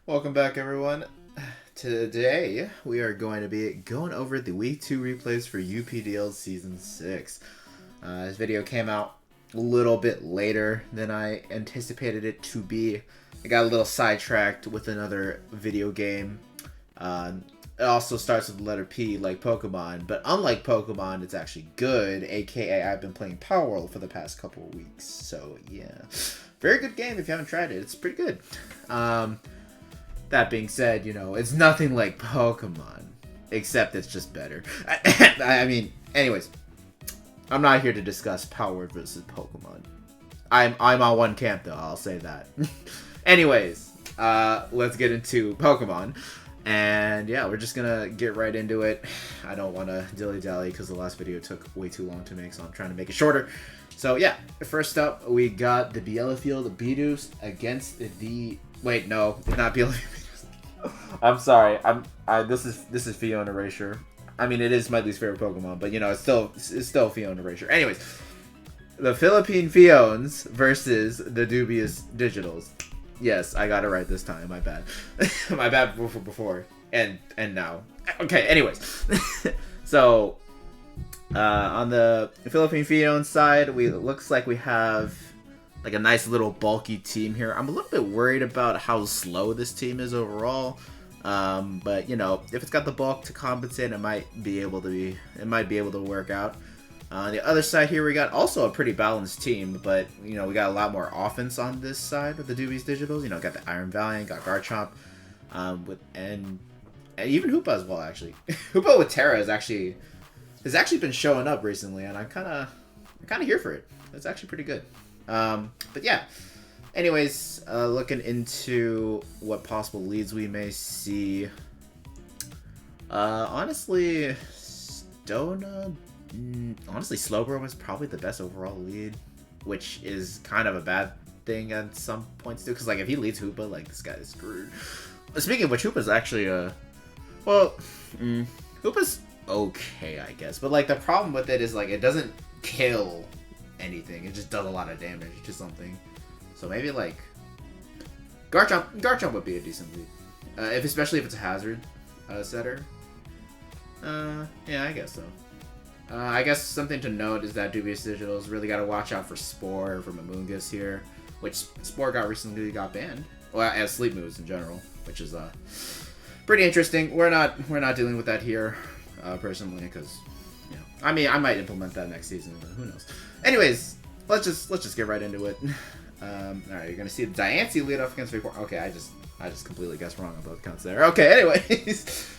Welcome back, everyone. Today, we are going to be going over the Week 2 replays for UPDL Season 6. This video came out a little bit later than I anticipated it to be. I got a little sidetracked with another video game. It also starts with the letter P like Pokemon, but unlike Pokemon, it's actually good, aka I've been playing Power World for the past couple of weeks. So, yeah. Very good game if you haven't tried it. It's pretty good. That being said, you know, it's nothing like Pokemon, except it's just better. I mean, anyways, I'm not here to discuss Power versus Pokemon. I'm on one camp though, I'll say that. Anyways, let's get into Pokemon. And yeah, we're just gonna get right into it. I don't want to dilly-dally because the last video took way too long to make, so I'm trying to make it shorter. So yeah, first up, we got the Bielefield Bidoof against the... Wait, no, it's not Bielefield. I'm sorry. This is Phione Erasure. I mean, it is my least favorite Pokemon, but you know, it's still Phione Erasure. Anyways, the Philippine Phiones versus the dubious Digitals. Yes, I got it right this time. My bad. My bad before and now. Okay. Anyways, so on the Philippine Phione side, it looks like we have like a nice little bulky team here. I'm a little bit worried about how slow this team is overall. But you know, if it's got the bulk to compensate, it might be able to work out. On the other side here, we got also a pretty balanced team, but you know, we got a lot more offense on this side of the Dubious Digitals. You know, got the Iron Valiant, got Garchomp, and even Hoopa as well. Actually, Hoopa with Terra has actually been showing up recently, and I'm kind of here for it. It's actually pretty good. But yeah, anyways, looking into what possible leads we may see. Honestly, Slowbros was probably the best overall lead, which is kind of a bad thing at some points too, because like if he leads Hoopa, like this guy is screwed. Speaking of which, Hoopa's actually Hoopa's okay, I guess, but like the problem with it is like it doesn't kill anything. It just does a lot of damage to something. So maybe like Garchomp would be a decent lead, especially if it's a hazard setter. Yeah, I guess so. I guess something to note is that Dubious Digitals really got to watch out for Spore from Amoonguss here, which Spore recently got banned. Well, as sleep moves in general, which is pretty interesting. We're not dealing with that here personally, because you know, I mean, I might implement that next season, but who knows. Anyways, let's just get right into it. Alright, you're gonna see the Diancie lead off against Vaporeon. Okay, I just completely guessed wrong on both counts there. Okay, anyways.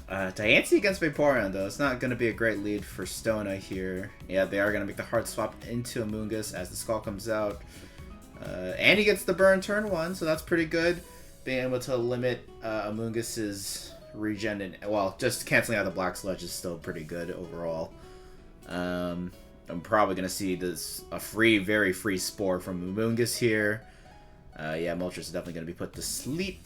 Diancie against Vaporeon though, it's not gonna be a great lead for Stona here. Yeah, they are gonna make the hard swap into Amoonguss as the Skull comes out. And he gets the burn turn 1, so that's pretty good. Being able to limit Amoonguss's regen and, well, just canceling out the Black Sludge is still pretty good overall. I'm probably gonna see a very free Spore from Amoonguss here. Yeah, Moltres is definitely gonna be put to sleep.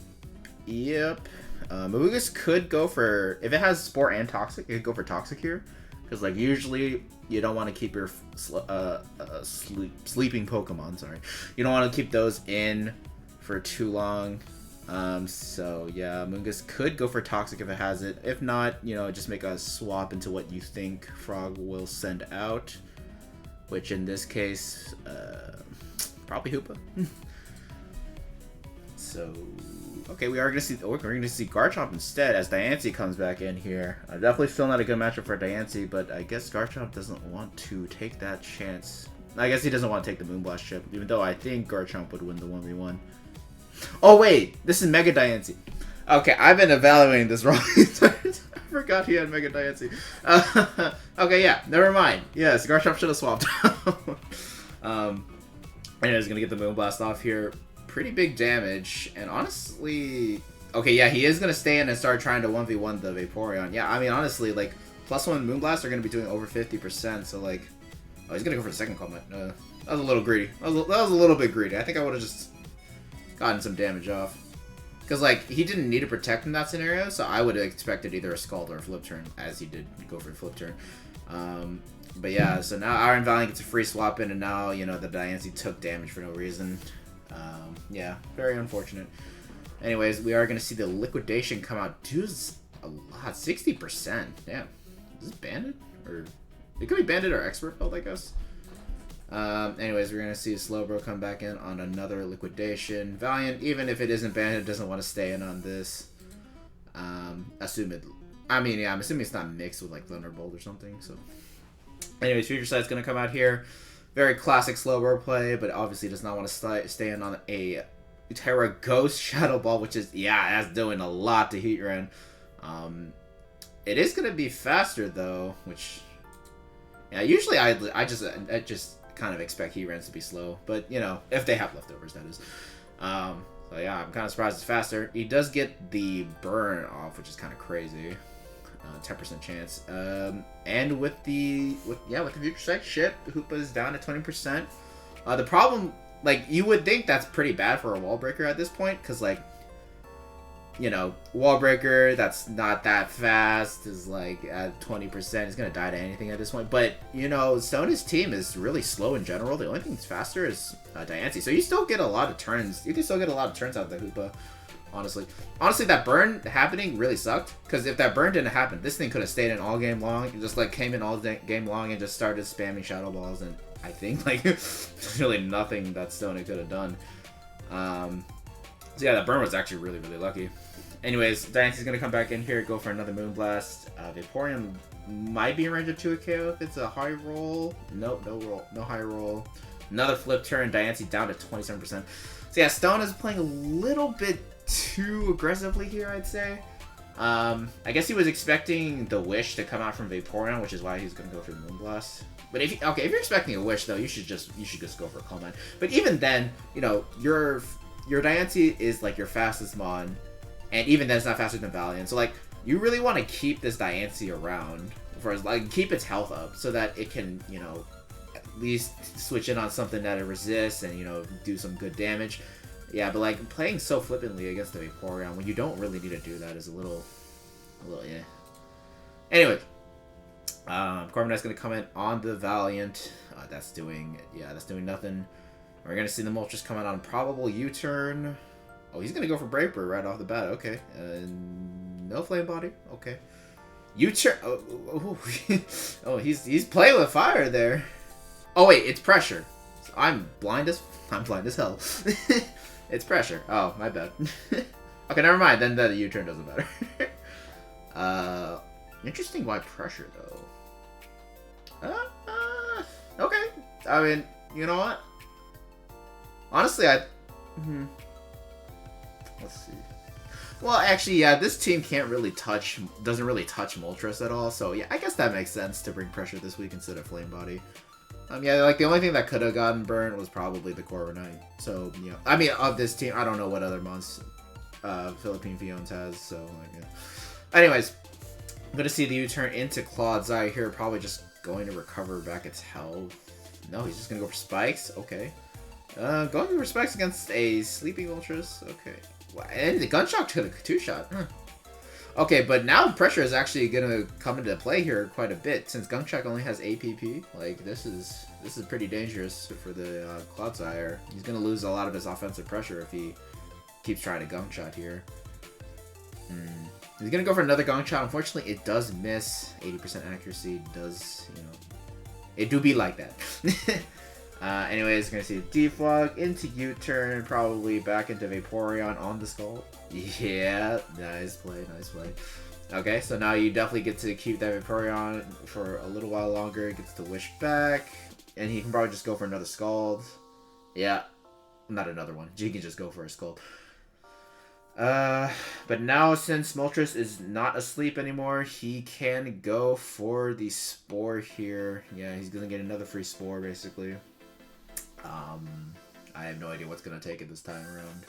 Yep. Amoonguss could go for, if it has Spore and Toxic, it could go for Toxic here, because like usually you don't want to keep your sleeping Pokemon. Sorry, you don't want to keep those in for too long. So yeah, Amoonguss could go for Toxic if it has it. If not, you know, just make a swap into what you think Frog will send out, which in this case, probably Hoopa. So, okay, we're gonna see Garchomp instead as Diancie comes back in here. Definitely still not a good matchup for Diancie, but I guess Garchomp doesn't want to take that chance. I guess he doesn't want to take the Moonblast chip, even though I think Garchomp would win the 1v1. Oh wait, this is Mega Diancie. Okay, I've been evaluating this wrong. I forgot he had Mega Diancie. Okay, yeah, never mind. Yes, Garchomp should have swapped. And he's gonna get the Moonblast off here. Pretty big damage, and honestly, okay, yeah, he is gonna stay in and start trying to 1v1 the Vaporeon. Yeah, I mean, honestly, like +1 Moonblast are gonna be doing over 50%. So like, oh, he's gonna go for the second combat. That was a little greedy. That was a little bit greedy. I think I would have just gotten some damage off. Because, like, he didn't need to protect in that scenario, so I would have expected either a Scald or a Flip Turn, as he did go for a Flip Turn. But yeah, so now Iron Valiant gets a free swap in, and now, you know, the Diancie took damage for no reason. Yeah, very unfortunate. Anyways, we are going to see the liquidation come out. Dude's a lot, 60%. Damn, is this banded or it could be banded or expert build, I guess. Anyways, we're going to see Slowbro come back in on another liquidation. Valiant, even if it isn't banded, doesn't want to stay in on this. I'm assuming it's not mixed with like Thunderbolt or something. So, anyways, Future Sight's going to come out here. Very classic Slowbro play, but obviously does not want to stay in on a Terra Ghost Shadow Ball, which is, yeah, that's doing a lot to Heatran. It is going to be faster though, which, yeah, usually I just kind of expect Heatrans to be slow, but you know, if they have leftovers, that is. So yeah, I'm kind of surprised it's faster. He does get the burn off, which is kind of crazy. 10% chance. And with the Future Sight shit, Hoopa is down to 20%. The problem, like, you would think that's pretty bad for a Wall Breaker at this point, because, like, you know, Wall Breaker that's not that fast is like at 20%. It's gonna die to anything at this point. But you know, Stone's team is really slow in general. The only thing that's faster is Diancie. So you still get a lot of turns. You can still get a lot of turns out of the Hoopa. Honestly, that burn happening really sucked, because if that burn didn't happen, this thing could have stayed in all game long. It just like came in all game long and just started spamming Shadow Balls, and I think like there's really nothing that Stone could have done. So yeah, that burn was actually really, really lucky. Anyways, Diancie's gonna come back in here, go for another Moonblast. Vaporeon might be in range of 2 KO if it's a high roll. Nope, no high roll. Another flip turn, Diancie down to 27%. So yeah, Stone is playing a little bit too aggressively here, I'd say. I guess he was expecting the Wish to come out from Vaporeon, which is why he's gonna go for the Moonblast. But if you're expecting a Wish though, you should just go for a Calm Mind. But even then, you know, your Diancie is like your fastest mon, and even then it's not faster than Valiant. So like, you really want to keep this Diancie around for like keep its health up so that it can, you know, at least switch in on something that it resists and, you know, do some good damage. Yeah, but like playing so flippantly against the Vaporeon when you don't really need to do that is a little yeah. Anyway, Corviknight's gonna come in on the Valiant. That's doing nothing. We're gonna see the Moltres come in on probable U-turn. Oh, he's gonna go for Brave Bird right off the bat. Okay, no Flame Body. Okay, U-turn. Oh, he's playing with fire there. Oh wait, it's pressure. I'm blind as hell. It's pressure. Oh, my bad. Okay, never mind. Then the U-turn doesn't matter. Interesting why pressure, though. Okay. I mean, you know what? Honestly, let's see. Well, actually, yeah, this team doesn't really touch Moltres at all, so yeah, I guess that makes sense to bring pressure this week instead of Flame Body. Yeah, like the only thing that could have gotten burned was probably the Corviknight. So, you know, I mean, of this team, I don't know what other mons Philippine Phiones has, so, like, yeah. Anyways, I'm going to see the U-turn into Clodseye here, probably just going to recover back its health. No, he's just going to go for Spikes. Okay. Going for Spikes against a Sleeping Moltres. Okay. And the Gunshot to the 2-shot. Huh. Okay, but now pressure is actually gonna come into play here quite a bit since Gunshot only has APP. Like this is pretty dangerous for the Clodsire. He's gonna lose a lot of his offensive pressure if he keeps trying to Gunshot here. He's gonna go for another Gunshot. Unfortunately, it does miss. 80% accuracy does, you know, it do be like that. Anyways, gonna see Defog into U-turn, probably back into Vaporeon on the Skull. Yeah, nice play. Okay, so now you definitely get to keep that Vaporeon for a little while longer. It gets to Wish back, and he can probably just go for another Scald. Yeah, not another one. He can just go for a Scald. But now since Moltres is not asleep anymore, he can go for the Spore here. Yeah, he's gonna get another free Spore basically. I have no idea what's gonna take it this time around.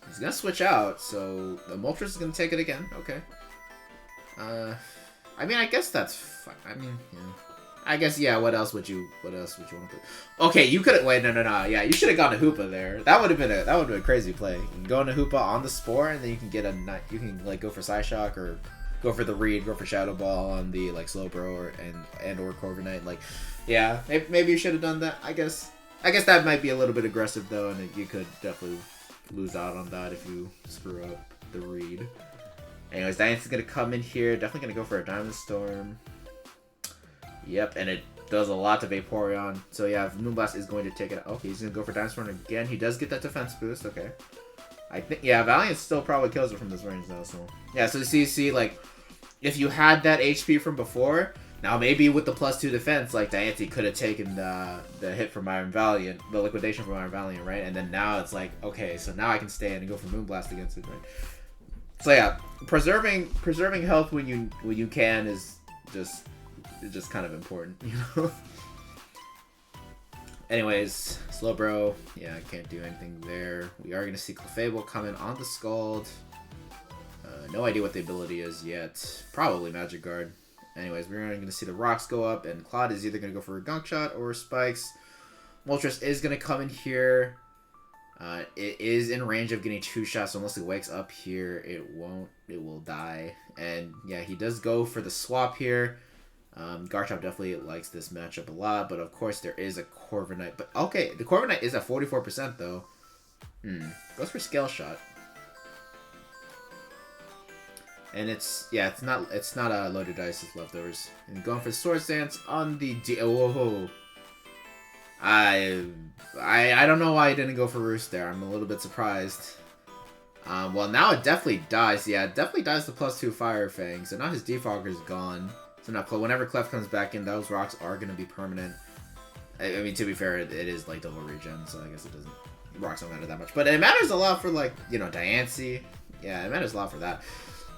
He's gonna switch out, so the Moltres is gonna take it again. Okay. I mean, I guess that's fine. I mean, yeah. I guess, yeah. What else would you want to do? Okay, you could have. Wait, no. Yeah, you should have gone to Hoopa there. That would have been a crazy play. You can go into Hoopa on the Spore, and then you can get you can like go for Psyshock or go for the Reed, go for Shadow Ball on the like Slowbro or Corviknight. Like, yeah, maybe you should have done that. I guess. I guess that might be a little bit aggressive though, and you could definitely lose out on that if you screw up the read. Anyways, Diane's gonna come in here, definitely gonna go for a Diamond Storm. Yep, and it does a lot to Vaporeon. So yeah, Moonblast is going to take it. Okay, he's gonna go for Diamond Storm again. He does get that defense boost. Okay, I think yeah, Valiant still probably kills it from this range though. So yeah, so you see like if you had that HP from before, now maybe with the +2 defense, like Diancie could have taken the hit from Iron Valiant, the liquidation from Iron Valiant, right? And then now it's like okay, so now I can stay in and go for Moonblast against it, right? So yeah, preserving health when you can is just kind of important, you know. Anyways, Slowbro, yeah, I can't do anything there. We are gonna see Clefable come in on the Scald. No idea what the ability is yet. Probably Magic Guard. Anyways, we're gonna see the rocks go up, and Claude is either gonna go for a Gunk Shot or Spikes. Moltres is gonna come in here. It is in range of getting 2 shots, so unless it wakes up here, it won't. It will die. And yeah, he does go for the swap here. Garchomp definitely likes this matchup a lot, but of course there is a Corviknight. But okay, the Corviknight is at 44% though. Goes for Scale Shot. And it's not a loaded dice, it's leftovers. And going for Swords Dance on the whoa. I don't know why I didn't go for Roost there. I'm a little bit surprised. Well, now it definitely dies. Yeah, it definitely dies the +2 Fire Fang. So now his Defogger is gone. So now whenever Clef comes back in, those rocks are going to be permanent. I mean, to be fair, it is like double regen, so I guess it doesn't... Rocks don't matter that much. But it matters a lot for, like, you know, Diancie. Yeah, it matters a lot for that.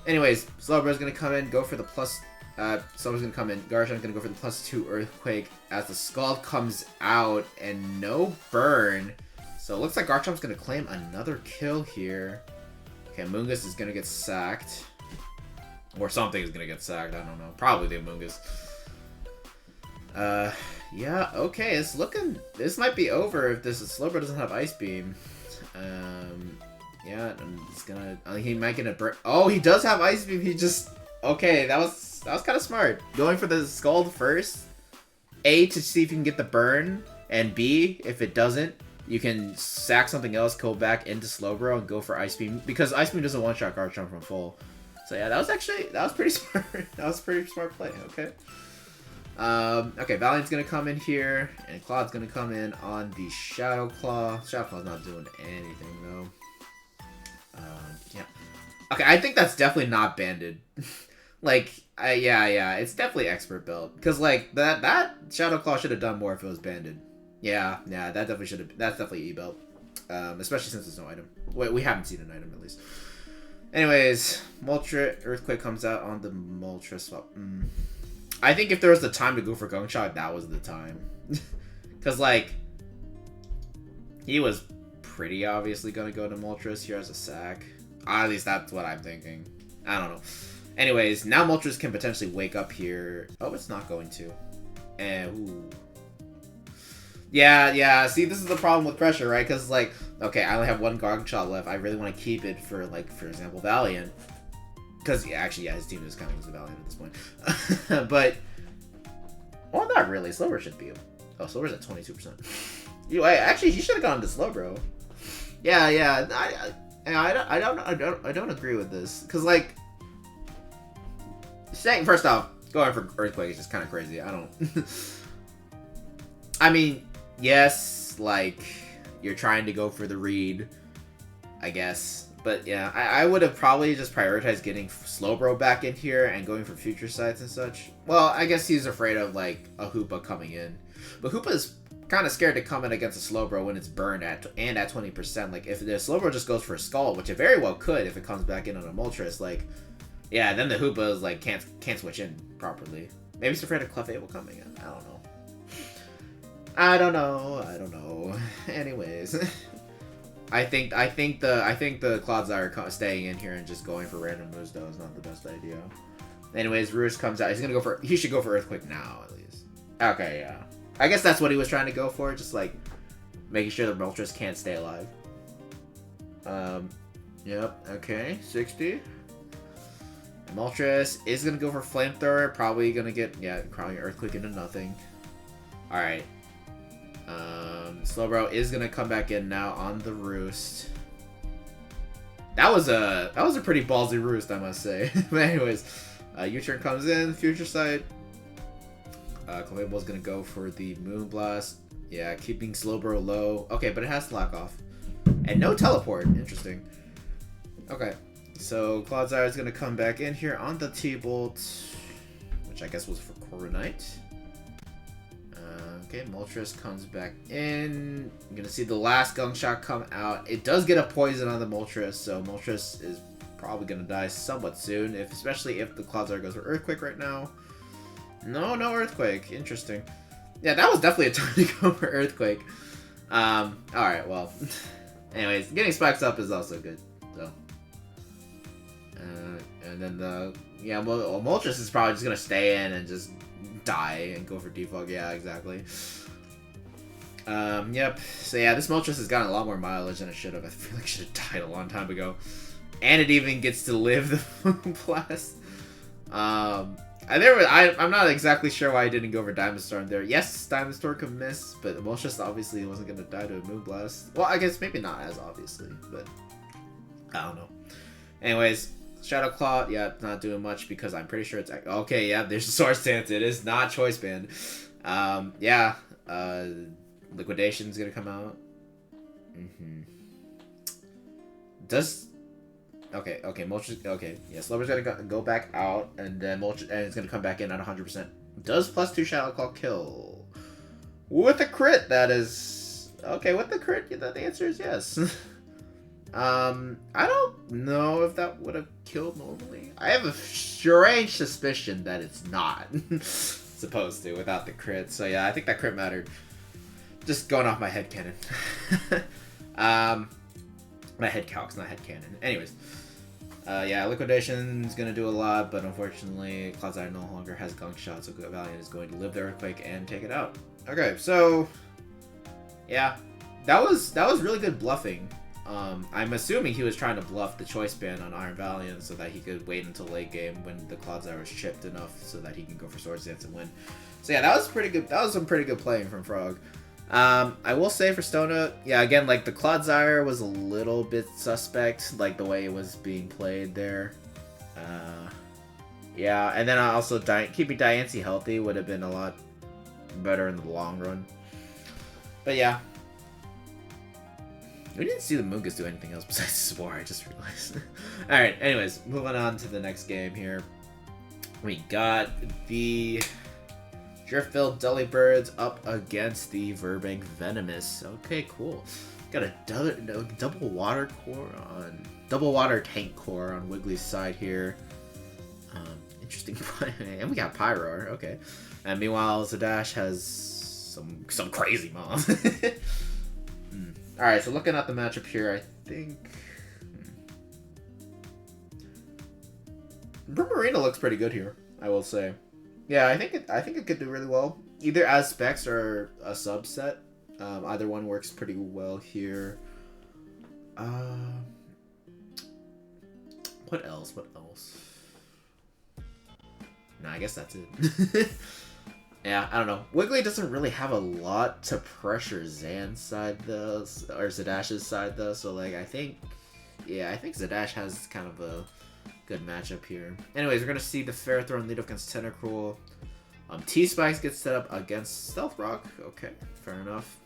Anyways, Slowbro's going to come in, go for the Slowbro's going to come in, Garchom's going to go for the +2 Earthquake as the Scald comes out, and no burn. So it looks like Garchomp's going to claim another kill here. Okay, Moongus is going to get sacked. Or something is going to get sacked, I don't know. Probably the Moongus. Yeah, okay, it's looking... This might be over if this Slowbro doesn't have Ice Beam. Yeah, and it's gonna... he might get a burn... Oh, he does have Ice Beam, he just... Okay, that was kind of smart. Going for the Scald first. A, to see if you can get the burn. And B, if it doesn't, you can sack something else, go back into Slowbro and go for Ice Beam. Because Ice Beam doesn't one-shot Garchomp from full. So yeah, that was pretty smart. That was a pretty smart play, okay. Okay, Valiant's gonna come in here, and Claude's gonna come in on the Shadow Claw. Shadow Claw's not doing anything though. Yeah. Okay, I think that's definitely not banded. Like, yeah, it's definitely expert build. Cause like that Shadow Claw should have done more if it was banded. Yeah, that definitely should have. That's definitely E-Belt. Especially since there's no item. We haven't seen an item at least. Anyways, Earthquake comes out on the Moltres swap. I think if there was the time to go for Gunk Shot, that was the time. Because, like, he was pretty obviously going to go to Moltres here as a sack. At least that's what I'm thinking. I don't know. Anyways, now Moltres can potentially wake up here. Oh, it's not going to. Ooh. Yeah, see, this is the problem with pressure, right? Because, like, okay, I only have one Gunk Shot left. I really want to keep it for, like, for example, Valiant. Because, yeah, actually, yeah, his team is kind of the Valiant at this point. But, well, not really. Slowbro should be. Oh, Slowbro's at 22%. Actually, he should have gone to Slowbro. Yeah. I don't agree with this. Because, like, first off, going for Earthquake is just kind of crazy. I don't. I mean, yes, like, you're trying to go for the read, I guess. But yeah, I would have probably just prioritized getting Slowbro back in here and going for future sites and such. Well, I guess he's afraid of, like, a Hoopa coming in. But Hoopa's kind of scared to come in against a Slowbro when it's burned at 20%. Like, if the Slowbro just goes for a Scald, which it very well could if it comes back in on a Moltres, like, yeah, then the Hoopa is, like, can't switch in properly. Maybe he's afraid of Clefable coming in. I don't know. Anyways. I think the Clodsire staying in here and just going for random moves though is not the best idea. Anyways, Roost comes out. He should go for Earthquake now at least. Okay, yeah. I guess that's what he was trying to go for, just like making sure the Moltres can't stay alive. Yep. Okay, 60. Moltres is gonna go for Flamethrower. Probably gonna get probably Earthquake into nothing. All right. Slowbro is gonna come back in now on the roost. That was a pretty ballsy roost, I must say. But anyways, U-turn comes in, future sight. Clamperls gonna go for the Moonblast. Yeah, keeping Slowbro low. Okay, but it has to lock off. And no teleport. Interesting. Okay, so Clodsire is gonna come back in here on the T-Bolt, which I guess was for Corviknight. Okay, Moltres comes back in. You're gonna see the last Gunk Shot come out. It does get a poison on the Moltres, so Moltres is probably gonna die somewhat soon, especially if the Clodsire goes for Earthquake right now. No Earthquake. Interesting. Yeah, that was definitely a time to go for Earthquake. Alright, well. Anyways, getting spikes up is also good, so. And then Moltres is probably just gonna stay in and just die and go for Defog. Yeah, exactly. Yep. So yeah, this Moltres has gotten a lot more mileage than it should have. I feel like it should have died a long time ago. And it even gets to live the Moonblast. I'm not exactly sure why I didn't go for Diamond Storm there. Yes, Diamond Storm could miss, but Moltres obviously wasn't going to die to a Moonblast. Well, I guess maybe not as obviously, but I don't know. Anyways, Shadow Claw, yeah, not doing much because I'm pretty sure it's... Okay, yeah, there's a Sword Stance. It is not Choice Band. Yeah, Liquidation's going to come out. Does... Okay, Moltres, okay, yeah, Slowbro's gonna go back out, and then Moltres, and it's gonna come back in at 100%. Does +2 Shadow Claw kill? With a crit, that is... Okay, with the crit, the answer is yes. I don't know if that would have killed normally. I have a strange suspicion that it's not supposed to without the crit, so yeah, I think that crit mattered. Just going off my headcanon. My head calcs, not headcanon. Anyways. Yeah, Liquidation's gonna do a lot, but unfortunately, Clodsire no longer has Gunk Shot, so Valiant is going to live the Earthquake and take it out. Okay, so yeah, that was really good bluffing. I'm assuming he was trying to bluff the Choice Band on Iron Valiant so that he could wait until late game when the Clodsire was chipped enough so that he can go for Sword Stance and win. So yeah, that was pretty good. That was some pretty good playing from Frog. I will say for Stona, yeah, again, like, the Clodsire was a little bit suspect, like, the way it was being played there. Yeah, and then also keeping Diancie healthy would have been a lot better in the long run. But yeah. We didn't see the Mungus do anything else besides Spore, I just realized. Alright, anyways, moving on to the next game here. We got the Driftveil Delibirds up against the Virbank Venomous. Okay, cool. Got a double water tank core on Wiggly's side here. Interesting. And we got Pyroar. Okay. And meanwhile, Zadash has some crazy mobs. All right. So looking at the matchup here, I think Primarina looks pretty good here, I will say. Yeah, I think it could do really well, either as specs or a subset. Either one works pretty well here. What else? No, I guess that's it. Yeah, I don't know. Wiggly doesn't really have a lot to pressure Zan's side though, or Zadash's side though. So like, I think Zadash has kind of a good matchup here. Anyways, we're gonna see the Ferrothorn lead up against Tentacruel. T-Spikes gets set up against Stealth Rock. Okay, fair enough.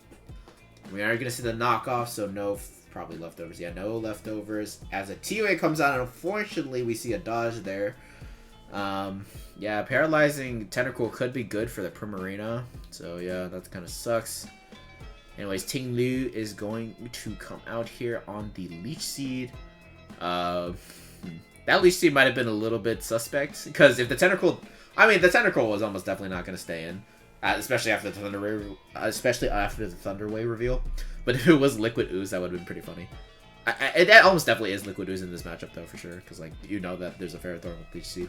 We are gonna see the knockoff, so no, probably leftovers. Yeah, no leftovers. As a T-Way comes out, and unfortunately, we see a dodge there. Yeah, paralyzing Tentacruel could be good for the Primarina. So yeah, that kind of sucks. Anyways, Ting Lu is going to come out here on the Leech Seed. That Leech Seed might have been a little bit suspect, because if the Tentacruel... I mean, the Tentacruel was almost definitely not going to stay in. Especially after the Thunder Wave reveal. But if it was Liquid Ooze, that would have been pretty funny. It almost definitely is Liquid Ooze in this matchup, though, for sure. Because, like, you know that there's a Ferrothorn with Leech Seed.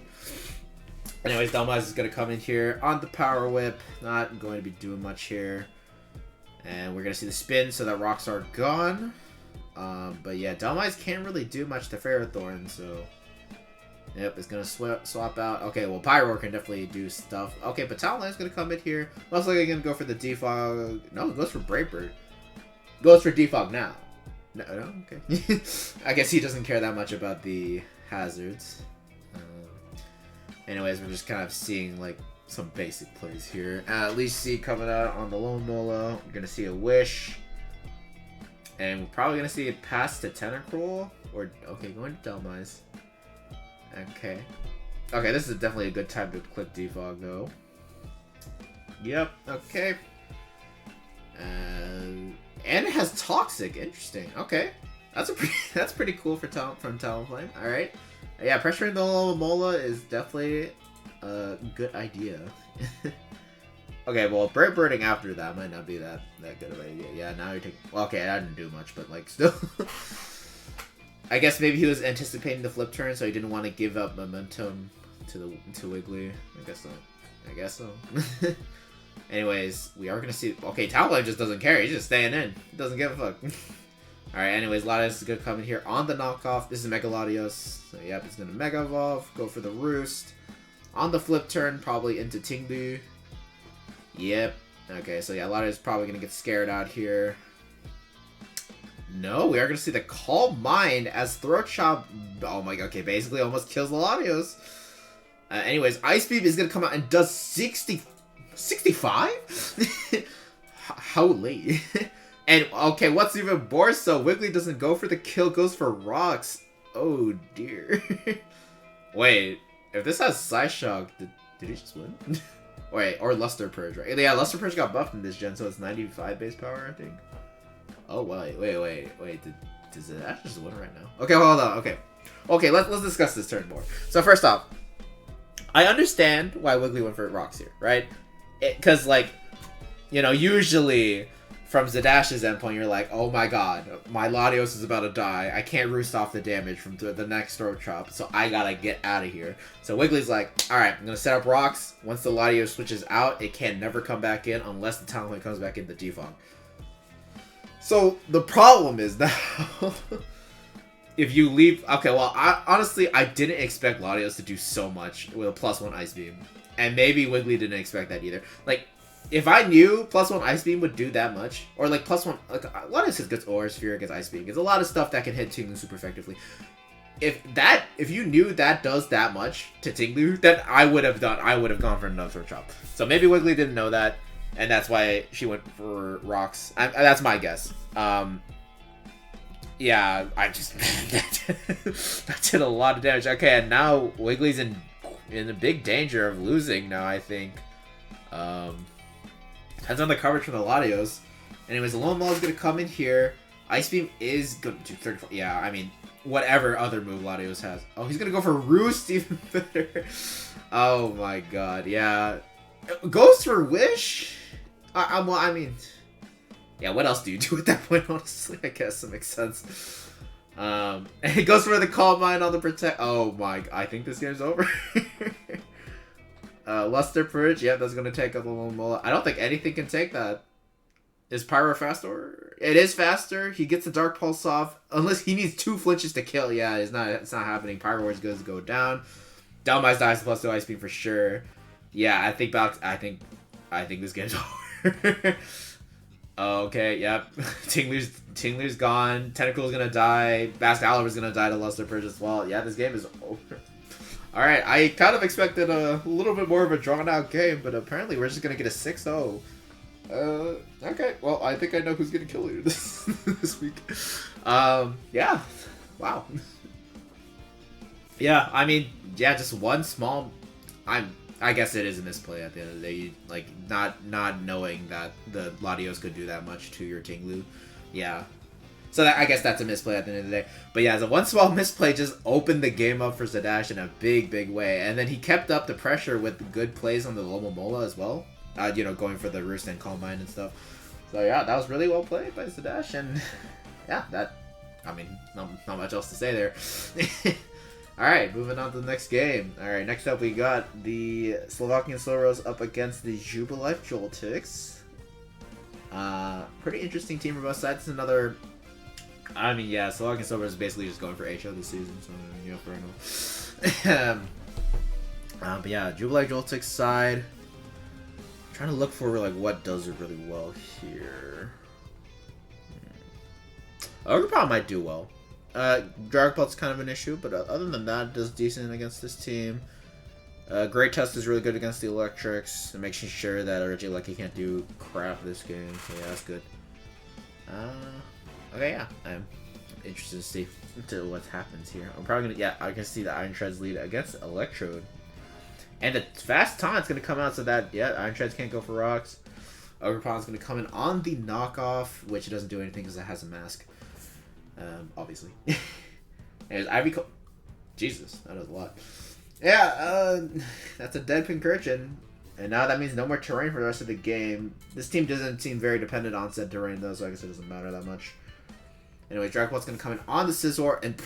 Anyways, Delmize is going to come in here on the Power Whip. Not going to be doing much here. And we're going to see the spin, so that rocks are gone. But yeah, Delmize can't really do much to Ferrothorn, so... Yep, it's gonna swap out. Okay, well, Pyro can definitely do stuff. Okay, but Talonflame's gonna come in here. Most likely gonna go for the Defog. No, it goes for Brightbird. Goes for Defog now. No, okay. I guess he doesn't care that much about the hazards. Anyways, we're just kind of seeing, like, some basic plays here. At least see coming out on the Lone Mola. We're gonna see a Wish. And we're probably gonna see it pass to Tentacruel. Or, okay, going to Delmise. Okay. Okay, this is definitely a good time to click Defog, though. Yep, okay. And it has Toxic. Interesting. Okay. That's pretty cool from Talonflame. Alright. Yeah, pressuring the Mola is definitely a good idea. Okay, well, birding after that might not be that good of an idea. Yeah, now you're taking... Well, okay, I didn't do much, but, like, still... I guess maybe he was anticipating the flip turn, so he didn't want to give up momentum to Wiggly. I guess so. Anyways, we are going to see... Okay, Talonflame just doesn't care. He's just staying in. He doesn't give a fuck. Alright, anyways, Latios is going to come in here on the knockoff. This is Mega Latios. So, yep, it's going to Mega Evolve. Go for the Roost. On the flip turn, probably into Tinglu. Yep. Okay, so yeah, Latios is probably going to get scared out here. No, we are going to see the Calm Mind as Throat Chop. Oh my god, okay, basically almost kills the Latios. Anyways, Ice Beam is going to come out and does 65? How late? And, okay, what's even more so, Wiggly doesn't go for the kill, goes for Rocks. Oh, dear. Wait, if this has Psyshock, did he just win? Wait, or Luster Purge, right? Yeah, Luster Purge got buffed in this gen, so it's 95 base power, I think. Oh, wait, does it actually just win right now? Okay, hold on, okay. Okay, let's discuss this turn more. So, first off, I understand why Wiggly went for Rocks here, right? Because, like, you know, usually... From Zadash's endpoint, you're like, oh my god, my Latios is about to die. I can't roost off the damage from the next Throat Chop, so I gotta get out of here. So Wiggly's like, alright, I'm gonna set up Rocks. Once the Latios switches out, it can never come back in unless the Talonflame comes back in the Defog. So the problem is now, if you leave... Okay, well, honestly, I didn't expect Latios to do so much with a +1 Ice Beam. And maybe Wiggly didn't expect that either. Like, if I knew +1 Ice Beam would do that much, or like +1, like a lot of his gets Aura Sphere, gets Ice Beam, gets a lot of stuff that can hit Tinglu super effectively. If you knew that does that much to Tinglu, then I would have gone for another Throat Chop. So maybe Wiggly didn't know that, and that's why she went for Rocks. That's my guess. Yeah, I just that did a lot of damage. Okay, and now Wiggly's in a big danger of losing now, I think. Depends on the coverage from the Latios. Anyways, the Lone Mola is going to come in here. Ice Beam is going to do 34. Yeah, I mean, whatever other move Latios has. Oh, he's going to go for Roost even better. Oh my god, yeah. Goes for Wish? Well, I mean... Yeah, what else do you do at that point, honestly? I guess it makes sense. And it goes for the Calm Mind on the Protect. Oh my... I think this game's over. Luster Purge, yeah, that's going to take up the Lone Mola. I don't think anything can take that. Is Pyro faster? It is faster. He gets the Dark Pulse off. Unless he needs 2 flinches to kill. Yeah, it's not happening. Pyro is going to go down. Delmise dies +2 Ice Beam for sure. Yeah, I think this game's over. Okay, yep. Tinglu's gone. Tentacruel's going to die. Bast Oliver's going to die to Luster Purge as well. Yeah, this game is over. Alright, I kind of expected a little bit more of a drawn-out game, but apparently we're just going to get a 6-0. Okay, well, I think I know who's going to kill you this week. Yeah, wow. Yeah, I mean, yeah, just one small... I guess it is a misplay at the end of the day. Like, not knowing that the Latios could do that much to your Tinglu. Yeah. So I guess that's a misplay at the end of the day. But yeah, the one small misplay just opened the game up for Zadash in a big, big way. And then he kept up the pressure with good plays on the Lomo Mola as well. You know, going for the Roost and Calm Mind and stuff. So yeah, that was really well played by Zadash. And yeah, I mean, not much else to say there. Alright, moving on to the next game. Alright, next up we got the Slovakian Slowbros up against the Jubilife Joltiks. Pretty interesting team from both sides. It's another I mean, yeah, Slovakian Slowbros is basically just going for HO this season, so, you know, fair enough. But yeah, Jubilife Joltiks side. I'm trying to look for, like, what does it really well here. Ogre might do well. Dragapult's kind of an issue, but other than that, it does decent against this team. Great Tusk is really good against the Electrics, and making sure that Regieleki can't do crap this game. So yeah, that's good. Okay, yeah, I'm interested to see what happens here. I'm probably gonna, yeah, I can see the Iron Treads lead against Electrode, and the fast taunt's gonna come out so that yeah, Iron Treads can't go for rocks. Ogrepon's gonna come in on the knockoff, which it doesn't do anything because it has a mask. Obviously. There's Ivy. Jesus, that is a lot. Yeah, that's a dead Pincurchin. And now that means no more terrain for the rest of the game. This team doesn't seem very dependent on said terrain, though, so I guess it doesn't matter that much. Anyway, Dragapult's going to come in on the Scizor, and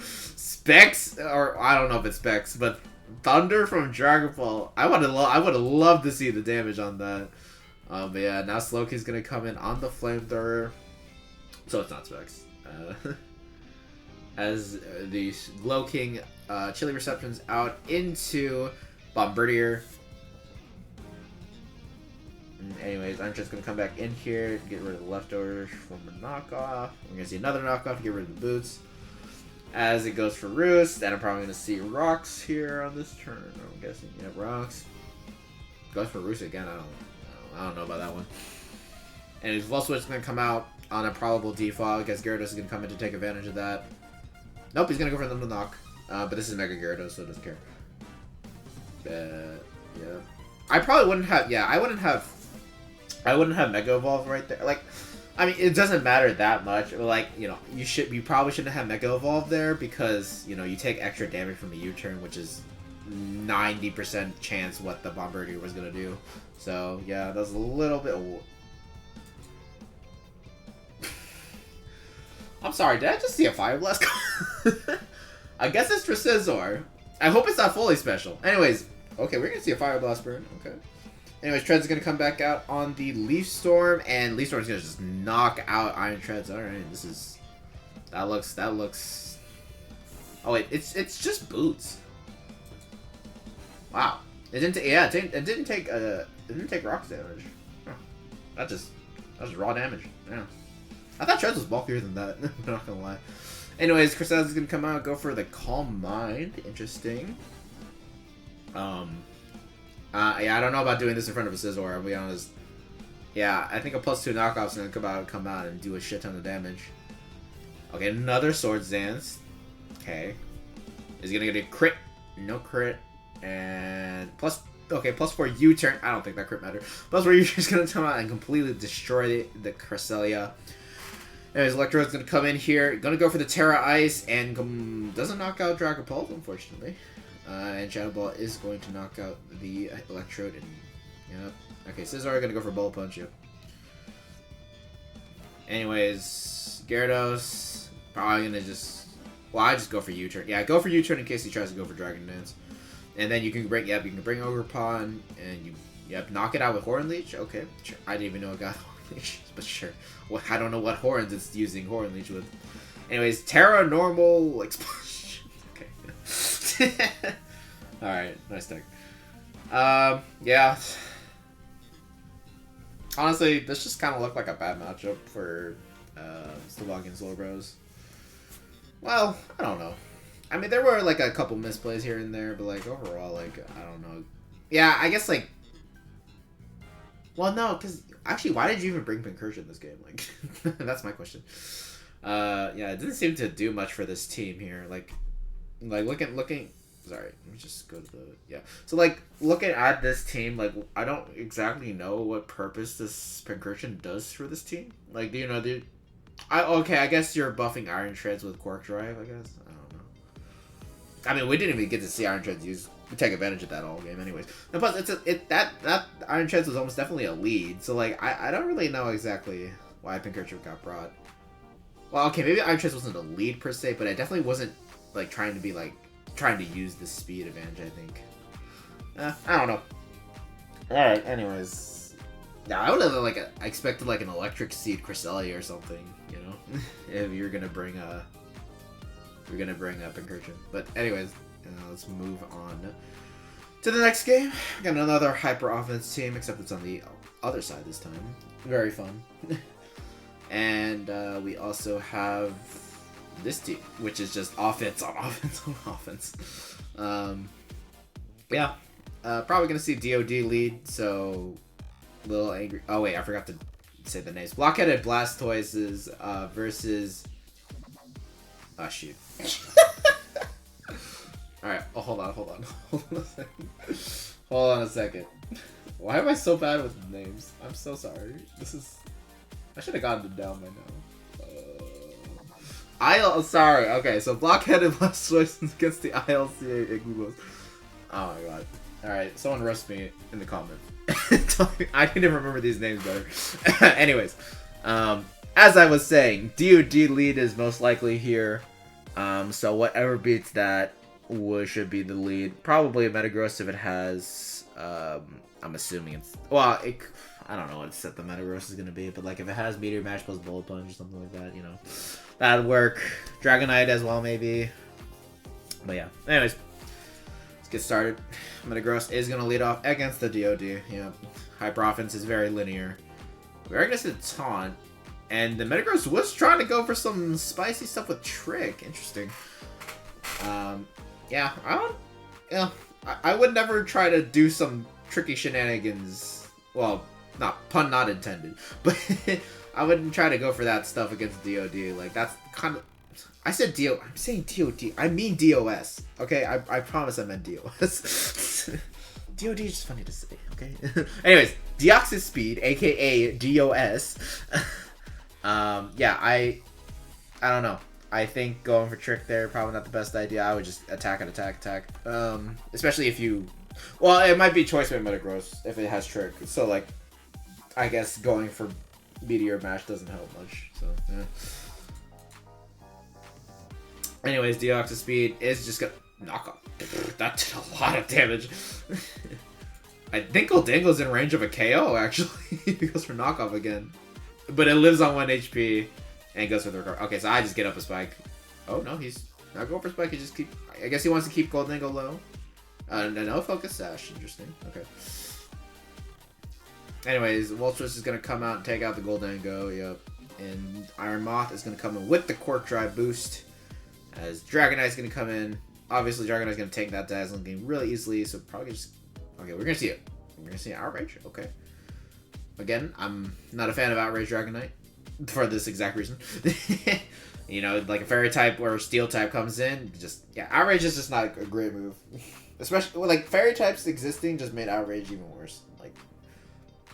Specs, or I don't know if it's Specs, but Thunder from Dragapult. I would have loved to see the damage on that. But yeah, now Slowkey's going to come in on the Flamethrower. So it's not Specs. As the Glow King Chili Receptions out into Bombardier. Anyways, I'm just going to come back in here, get rid of the leftovers from the knockoff. We're going to see another knockoff to get rid of the boots. As it goes for Roost, and I'm probably going to see Rocks here on this turn. I'm guessing, yeah, Rocks. Goes for Roost again, I don't know about that one. And his Volt Switch is going to come out on a probable default. I guess Gyarados is going to come in to take advantage of that. Nope, he's going to go for them to knock. But this is Mega Gyarados, so it doesn't care. Yeah. I probably wouldn't have, I wouldn't have Mega Evolve right there. Like, I mean, it doesn't matter that much. Like, you know, you probably shouldn't have Mega Evolve there because, you know, you take extra damage from a U-turn, which is 90% chance what the Bombardier was gonna do. So, yeah, that's a little bit... I'm sorry, did I just see a Fire Blast? I guess it's for Scizor. I hope it's not fully special. Anyways, okay, we're gonna see a Fire Blast burn. Okay. Anyways, Tread's gonna come back out on the Leaf Storm, and Leaf Storm's gonna just knock out Iron Treads. All right, this is that looks. Oh wait, it's just boots. Wow, it didn't. It didn't take rocks damage. Huh. That's just raw damage. Yeah, I thought Treads was bulkier than that. I'm not gonna lie. Anyways, Cressella's is gonna come out, go for the Calm Mind. Interesting. Yeah, I don't know about doing this in front of a Scizor, I'll be honest. Yeah, I think a +2 knockoff's gonna come out and do a shit ton of damage. Okay, another Swords Dance. Okay. Is he gonna get a crit? No crit. And +4 U-turn. I don't think that crit matters. +4 U-turn's gonna come out and completely destroy the Cresselia. Anyways, Electrode's gonna come in here, gonna go for the Terra Ice, and doesn't knock out Dragapult, unfortunately. And Shadow Ball is going to knock out the Electrode. And, yep. Okay, Scizor gonna go for Bullet Punch. Yep. Anyways, Gyarados probably gonna just. Well, I just go for U-turn. Yeah, go for U-turn in case he tries to go for Dragon Dance. And then you can bring. Yep, you can bring Ogerpon and you. Yep, knock it out with Horn Leech. Okay, sure. I didn't even know it got Horn Leech, but sure. Well, I don't know what horns it's using Horn Leech with. Anyways, Terra Normal Explosion. Okay. Alright, nice deck. Yeah. Honestly, this just kind of looked like a bad matchup for Slovakian Slowbros. Well, I don't know. I mean, there were like a couple misplays here and there, but like overall, like, I don't know. Yeah, I guess like... Well, no, because actually, why did you even bring Pincurchin in this game? Like, that's my question. Yeah, it didn't seem to do much for this team here. Like looking. Sorry, let me just go to the So like looking at this team, like I don't exactly know what purpose this Pincurchin does for this team. Like, do you know, dude? I guess you're buffing Iron Treads with Quark Drive. I guess I don't know. I mean, we didn't even get to see Iron Treads take advantage of that all game, anyways. And plus, that Iron Treads was almost definitely a lead. So like I don't really know exactly why Pincurchin got brought. Well, okay, maybe Iron Treads wasn't a lead per se, but it definitely wasn't like trying to use the speed advantage, I think. I don't know. Alright, anyways. Now I would have I expected like an electric seed Cresselia or something, you know, if you're gonna bring a Pincurchin. But anyways, let's move on to the next game. We got another hyper offense team, except it's on the other side this time. Very fun. And we also have this team, which is just offense on offense on offense. Yeah, probably gonna see DOD lead, so little angry. Oh wait, I forgot to say the names. Blockheaded Blastoises versus. Oh shoot. All right. Oh, hold on a second. Hold on a second. Why am I so bad with names? I'm so sorry. I should have gotten them down by now. Sorry. Okay, so Blockheaded Blastoises against the ILCA Igglybuffs. Oh my god. Alright, someone roast me in the comments. I need to remember these names better. Anyways, as I was saying, DOD lead is most likely here. So whatever beats that should be the lead. Probably a Metagross if it has, I'm assuming it's, well, I don't know what set the Metagross is going to be, but like if it has Meteor Mash plus Bullet Punch or something like that, you know, that'd work. Dragonite as well, maybe. But yeah, anyways. Get started. Metagross is going to lead off against the DOD. Yeah, Hyper Offense is very linear. We are going to see the Taunt. And the Metagross was trying to go for some spicy stuff with Trick. Interesting. Yeah, I would never try to do some tricky shenanigans. Well, pun not intended. But I wouldn't try to go for that stuff against DOD. Like, that's kind of... I said I'm saying DOD. I mean DOS. Okay, I promise I meant DOS. DOD is just funny to say. Okay. Anyways, Deoxys Speed, aka DOS. Yeah, I don't know. I think going for Trick there probably not the best idea. I would just attack. Especially if you, well, it might be choice by Metagross if it has Trick. So like, I guess going for Meteor Mash doesn't help much. So yeah. Anyways, Deoxys Speed is just gonna knock off. That did a lot of damage. I think Goldingle's in range of a KO, actually. It goes for knockoff again. But it lives on 1 HP and goes for the recover. Okay, so I just get up a Spike. Oh, no, he's not going for Spike. He just I guess he wants to keep Goldingle low. No Focus Sash. Interesting. Okay. Anyways, Moltres is going to come out and take out the Goldingo. Yep. And Iron Moth is going to come in with the Quark Drive boost. As Dragonite's going to come in. Obviously, Dragonite's going to take that Dazzling game really easily, so probably just... Okay, we're going to see it. We're going to see Outrage. Okay. Again, I'm not a fan of Outrage Dragonite. For this exact reason. You know, like a Fairy type or Steel type comes in, just... Yeah, Outrage is just not a great move. Especially, like, Fairy types existing just made Outrage even worse. Like...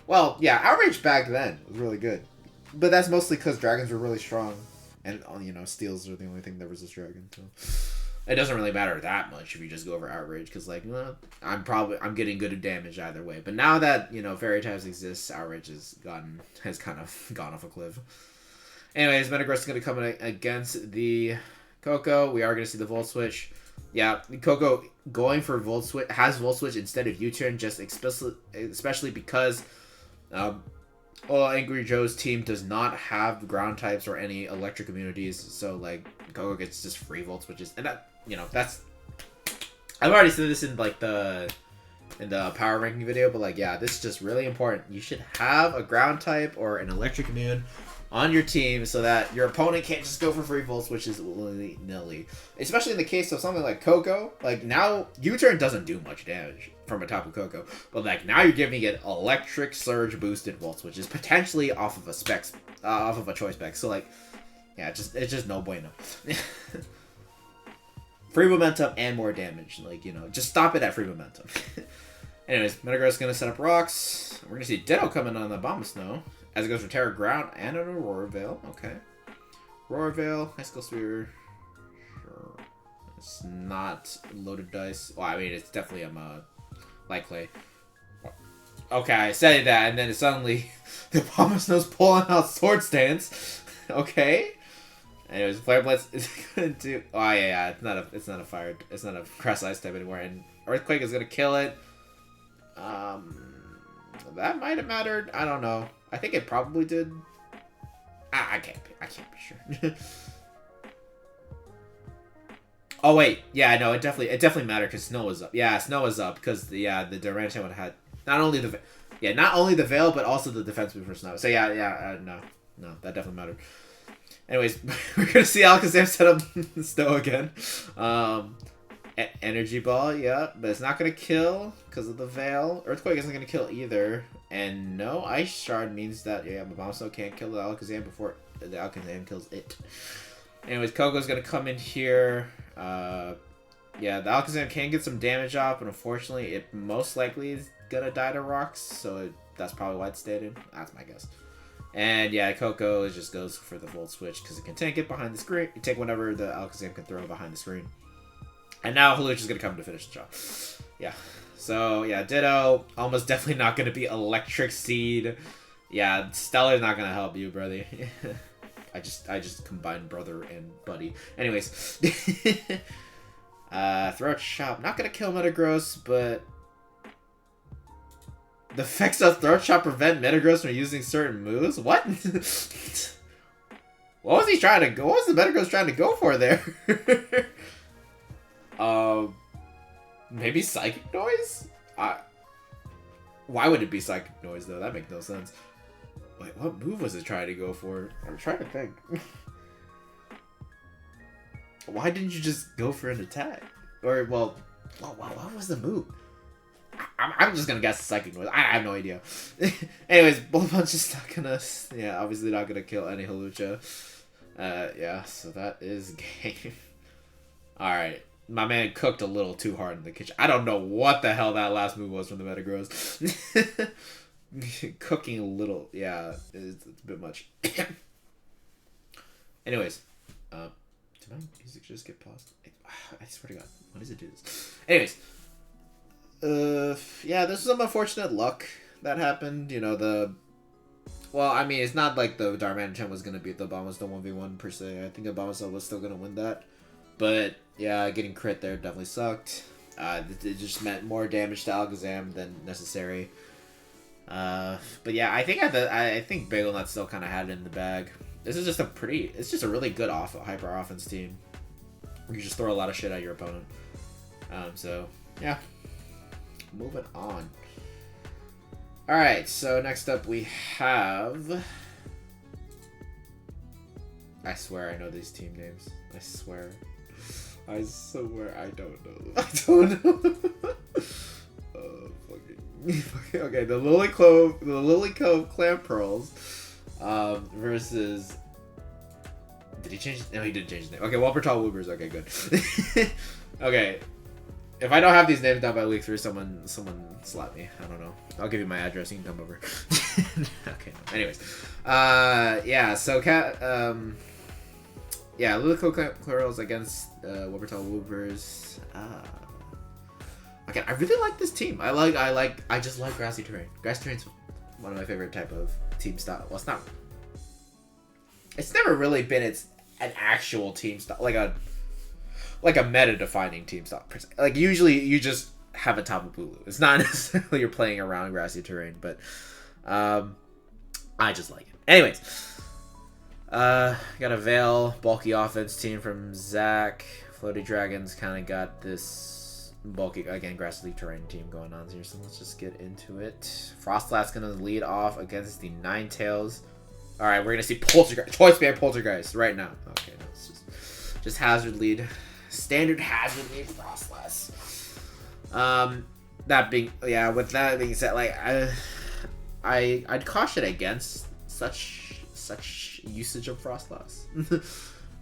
Well, yeah, Outrage back then was really good. But that's mostly because Dragons were really strong. And, you know, Steels are the only thing that resist Dragon, so... It doesn't really matter that much if you just go over Outrage, because, like, well, I'm getting good damage either way. But now that, you know, Fairy types exist, Outrage has kind of gone off a cliff. Anyways, Metagross is going to come in against the Coco. We are going to see the Volt Switch. Yeah, Coco going for Volt Switch, has Volt Switch instead of U-Turn, just especially because... Angry Joe's team does not have ground types or any electric immunities, so like Coco gets just free Volt Switches, and that, you know, that's... I've already said this in like the power ranking video, but like, yeah, this is just really important. You should have a ground type or an electric immune on your team so that your opponent can't just go for free Volt Switches willy-nilly. Especially in the case of something like Coco. Like, now, U-Turn doesn't do much damage from a Tapu Koko, but like, now you're giving it Electric Surge boosted Volt Switches, potentially off of a choice spec. So like, yeah, it's just no bueno. Free momentum and more damage. Like, you know, just stop it at free momentum. Anyways, Metagross is gonna set up rocks. We're gonna see Ditto coming on the Abomasnow as it goes for Terra Ground and an Aurora Veil. Okay, Aurora Veil, High Skill Sphere. Sure, it's not loaded dice. Well, I mean, it's definitely Light Clay. Okay, I said that, and then suddenly the Abomasnow's pulling out Sword Stance. Okay. Anyways, Flare Blitz is gonna do. Oh yeah, it's not a Grass Ice type anymore, and Earthquake is gonna kill it. That might have mattered. I don't know. I think it probably did. I can't be sure. Oh wait, yeah, no, it definitely mattered because snow was up. Yeah, snow was up because the Durantine would have had not only the veil but also the defense move for snow. So no, that definitely mattered. Anyways, we're gonna see Alakazam set up snow again. Energy ball, yeah, but it's not gonna kill because of the veil. Earthquake isn't gonna kill either, and no ice shard means that Motostoke can't kill the Alakazam before the Alakazam kills it. Anyways, Koko's gonna come in here. Yeah, the Alakazam can get some damage off, but unfortunately, it most likely is gonna die to rocks, so that's probably why it stayed in. That's my guess. And yeah, Koko just goes for the Volt Switch because it can tank it behind the screen. You take whatever the Alakazam can throw behind the screen. And now Hawlucha is gonna come to finish the job. Yeah. So yeah, Ditto almost definitely not gonna be Electric Seed. Yeah, Stellar's not gonna help you, brother. I just combined brother and buddy. Anyways, Throat Chop not gonna kill Metagross, but the effects of Throat Chop prevent Metagross from using certain moves. What? What was he trying to go? What was the Metagross trying to go for there? Maybe Psychic Noise? Why would it be Psychic Noise though? That makes no sense. Wait, what move was it trying to go for? I'm trying to think. Why didn't you just go for an attack? Or, well, what was the move? I'm just gonna guess Psychic Noise. I have no idea. Anyways, Bullet Punch is not gonna... Yeah, obviously not gonna kill any Hawlucha. Yeah, so that is game. Alright. My man cooked a little too hard in the kitchen. I don't know what the hell that last move was from the Metagross. Cooking a little, yeah, it's a bit much. Anyways, did my music just get paused? I swear to God, what does it do this? Anyways, yeah, this is some unfortunate luck that happened. You know, well, I mean, it's not like the Darmanitan was gonna beat the Bombas the 1v1 per se. I think the Bombas was still gonna win that, but yeah, getting crit there definitely sucked. It just meant more damage to Alakazam than necessary. But yeah, I think Bagelnut still kind of had it in the bag. This is just it's just a really good hyper offense team. You just throw a lot of shit at your opponent. So yeah, moving on. All right, so next up we have. I swear I know these team names. I swear I don't know. I don't know. Okay, the Lilycove Clamperls versus. Did he change? No, he didn't change his name. Okay, Wuppertal Woopers. Okay, good. Okay, if I don't have these names down by week 3, someone slap me. I don't know. I'll give you my address. You can come over. Okay. Anyways, yeah. So yeah, Lilycove Clamperls against Wuppertal Woopers. Okay, I really like this team. I just like grassy terrain. Grassy terrain's one of my favorite type of team style. Well, it's never really been an actual team style, like a meta-defining team style per se. Like usually you just have a Tapu Bulu. It's not necessarily you're playing around grassy terrain, but I just like it. Anyways, got a Veil bulky offense team from Zach. Floaty Dragons kind of got this bulky, again, grassy terrain team going on here, so let's just get into it. Frostlass gonna lead off against the Ninetales. Alright, we're gonna see Poltergeist, Choice Band Poltergeist right now. Okay, no, it's just Hazard lead. Standard Hazard lead Frostlass. With that being said, like, I'd caution against such usage of Frostlass.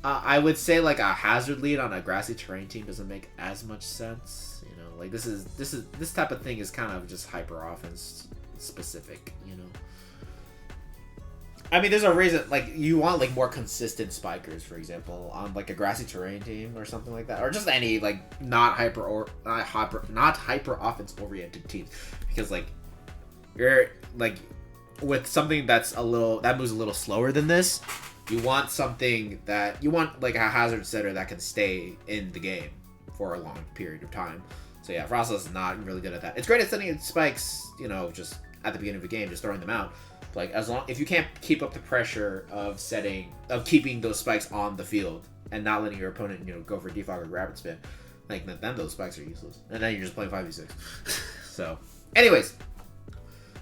I would say like a Hazard lead on a grassy terrain team doesn't make as much sense. You know, like this type of thing is kind of just hyper offense specific. You know, I mean, there's a reason. Like you want like more consistent spikers, for example, on like a grassy terrain team or something like that, or just any like not hyper offense oriented teams, because like you're like with something that moves a little slower than this. You want like a Hazard setter that can stay in the game for a long period of time. So yeah, Frostlass is not really good at that. It's great at sending in spikes, you know, just at the beginning of the game, just throwing them out. Like, if you can't keep up the pressure of keeping those spikes on the field and not letting your opponent, go for defog or rapid spin, like, then those spikes are useless. And then you're just playing 5v6. So, anyways,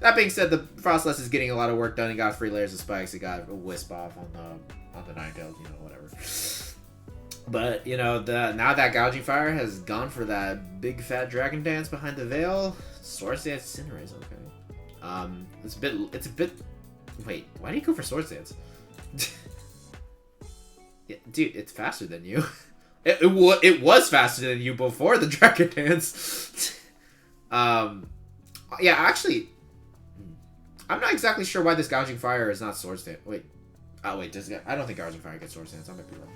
that being said, the Frostless is getting a lot of work done. He got 3 layers of spikes. He got a wisp off on the Ninetales, whatever. But, now that Gouging Fire has gone for that big fat Dragon Dance behind the veil, Swords Dance Cinderace, okay. It's a bit... Wait, why do you go for Swords Dance? Yeah, dude, it's faster than you. It was faster than you before the Dragon Dance. Yeah, actually, I'm not exactly sure why this Gouging Fire is not Swords Dance. Wait. Oh, wait, I don't think Gouging Fire gets Swords Dance. I might be wrong.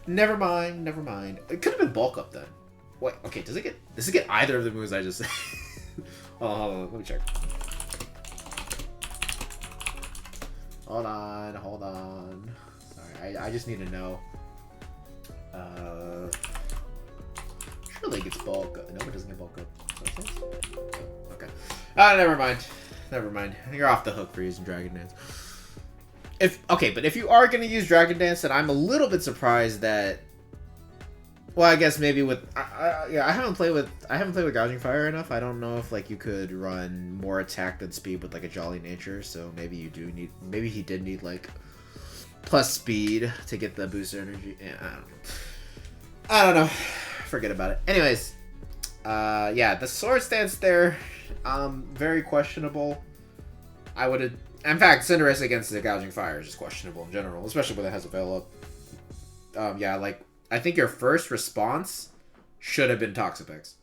Never mind. It could have been Bulk Up then. Wait, okay, does it get either of the moves I just said? Oh, hold on, let me check. Hold on. Sorry, I just need to know. Surely it gets Bulk Up. No, it doesn't get Bulk Up. Okay. Never mind. You're off the hook for using Dragon Dance. But if you are gonna use Dragon Dance, then I'm a little bit surprised that. Well, I guess maybe with I haven't played with Gouging Fire enough. I don't know if you could run more attack than speed with a Jolly Nature. So maybe he did need plus speed to get the booster energy. Yeah, I don't know. Forget about it. Anyways, yeah, the Swords Dance there, very questionable. In fact, Cinderace against the Gouging Fire is just questionable in general, especially when it has a veil up. Yeah, I think your first response should have been Toxapex.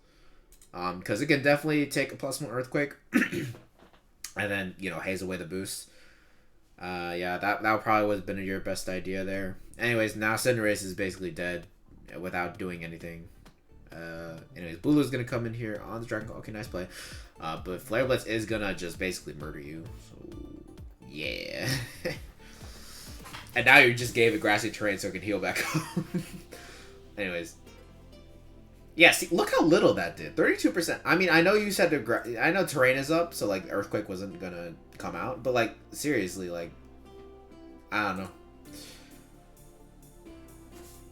Because it can definitely take a +1 Earthquake. And then, haze away the boost. Yeah, that probably would have been your best idea there. Anyways, now Cinderace is basically dead without doing anything. Anyways, Bulu's going to come in here on the Dragon. Okay, nice play. But Flare Blitz is going to just basically murder you. So, yeah. And now you just gave it Grassy Terrain so it can heal back up. Anyways. Yeah, see, look how little that did. 32%. I mean, I know you said I know Terrain is up, so, Earthquake wasn't going to come out. But, seriously, I don't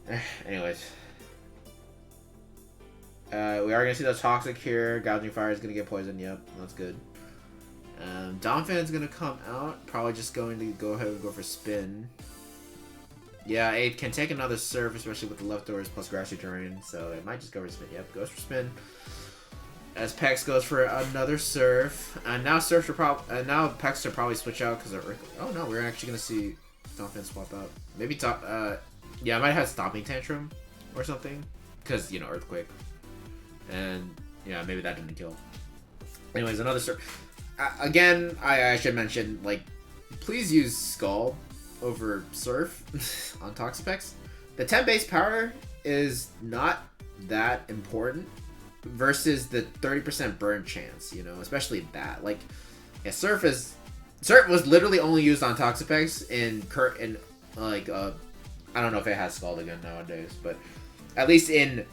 know. Anyways. We are going to see the Toxic here. Gouging Fire is going to get poisoned. Yep, that's good. Donphan's going to come out. Probably just going to go ahead and go for Spin. Yeah, it can take another Surf, especially with the leftovers plus Grassy Terrain. So it might just go for Spin. Yep, goes for Spin. As Pex goes for another Surf. And now now Pex should probably switch out because of Earthquake. Oh no, we're actually going to see Donphan swap out. Maybe yeah, I might have Stomping Tantrum or something. Because, Earthquake. And, yeah, maybe that didn't kill. Anyways, another Surf. Again, I should mention, please use Skull over Surf on Toxapex. The 10 base power is not that important versus the 30% burn chance, especially that. Yeah, Surf was literally only used on Toxapex I don't know if it has Scald again nowadays, but at least in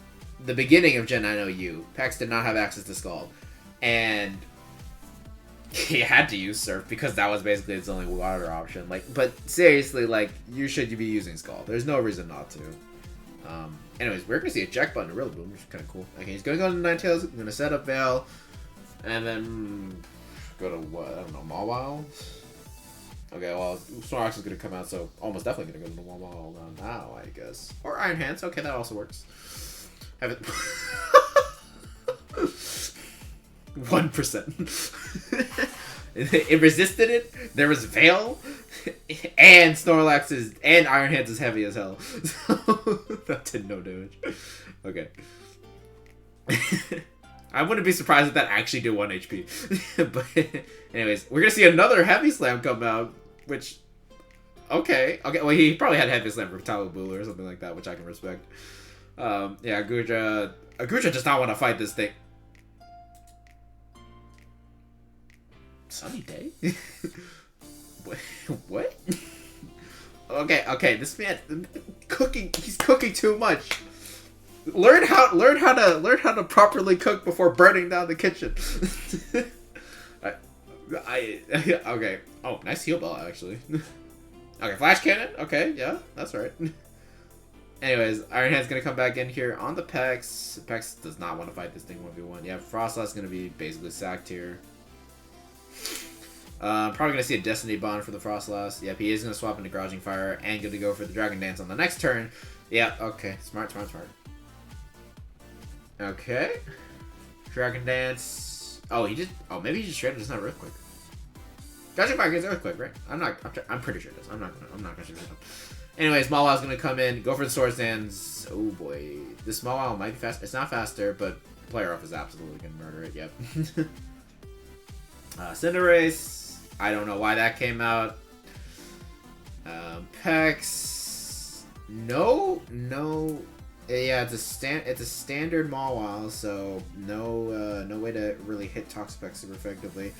the beginning of Gen 9OU, Pex did not have access to Scald. And he had to use Surf because that was basically its only water option. But seriously, you should be using Scald. There's no reason not to. Anyways, we're gonna see a Jack button to Real Boom, which is kind of cool. Okay, he's gonna go to Ninetales. I'm gonna set up Veil, and then go to what? I don't know, Mawile. Okay, well, Snorlax is gonna come out, so almost definitely gonna go to Mawile now, I guess. Or Iron Hands. Okay, that also works. Have it. 1%. It resisted it. There was Veil, and Snorlax and Iron Hands is heavy as hell. So that did no damage. Okay. I wouldn't be surprised if that actually did 1 HP. But anyways, we're gonna see another Heavy Slam come out, which okay. Well, he probably had Heavy Slam for Talabula or something like that, which I can respect. Yeah, Aguja does not want to fight this thing. Sunny day? What? Okay, this man he's cooking too much. Learn how to properly cook before burning down the kitchen. Okay. Oh, nice heal ball, actually. Okay, flash cannon. Okay, yeah, that's right. Anyways, Iron Hand's gonna come back in here on the Pex. Pex does not want to fight this thing 1v1. Yeah, Frostlass gonna be basically sacked here. Probably gonna see a Destiny Bond for the Frostlass. Yep, he is gonna swap into Garaging Fire and gonna go for the Dragon Dance on the next turn. Yeah, okay, smart. Okay, Dragon Dance. Oh, maybe he just straight up doesn't have Earthquake. Garaging Fire gets Earthquake, right? I'm pretty sure it does. I'm not gonna shoot it up. Anyways, Mawil's gonna come in, go for the Sword Sands. Oh boy, this Mawile might be fast. It's not faster, but player off is absolutely gonna murder it. Yep. Cinderace. I don't know why that came out. Pex. No. Yeah, it's a standard Mawile, so no way to really hit Toxapex super effectively.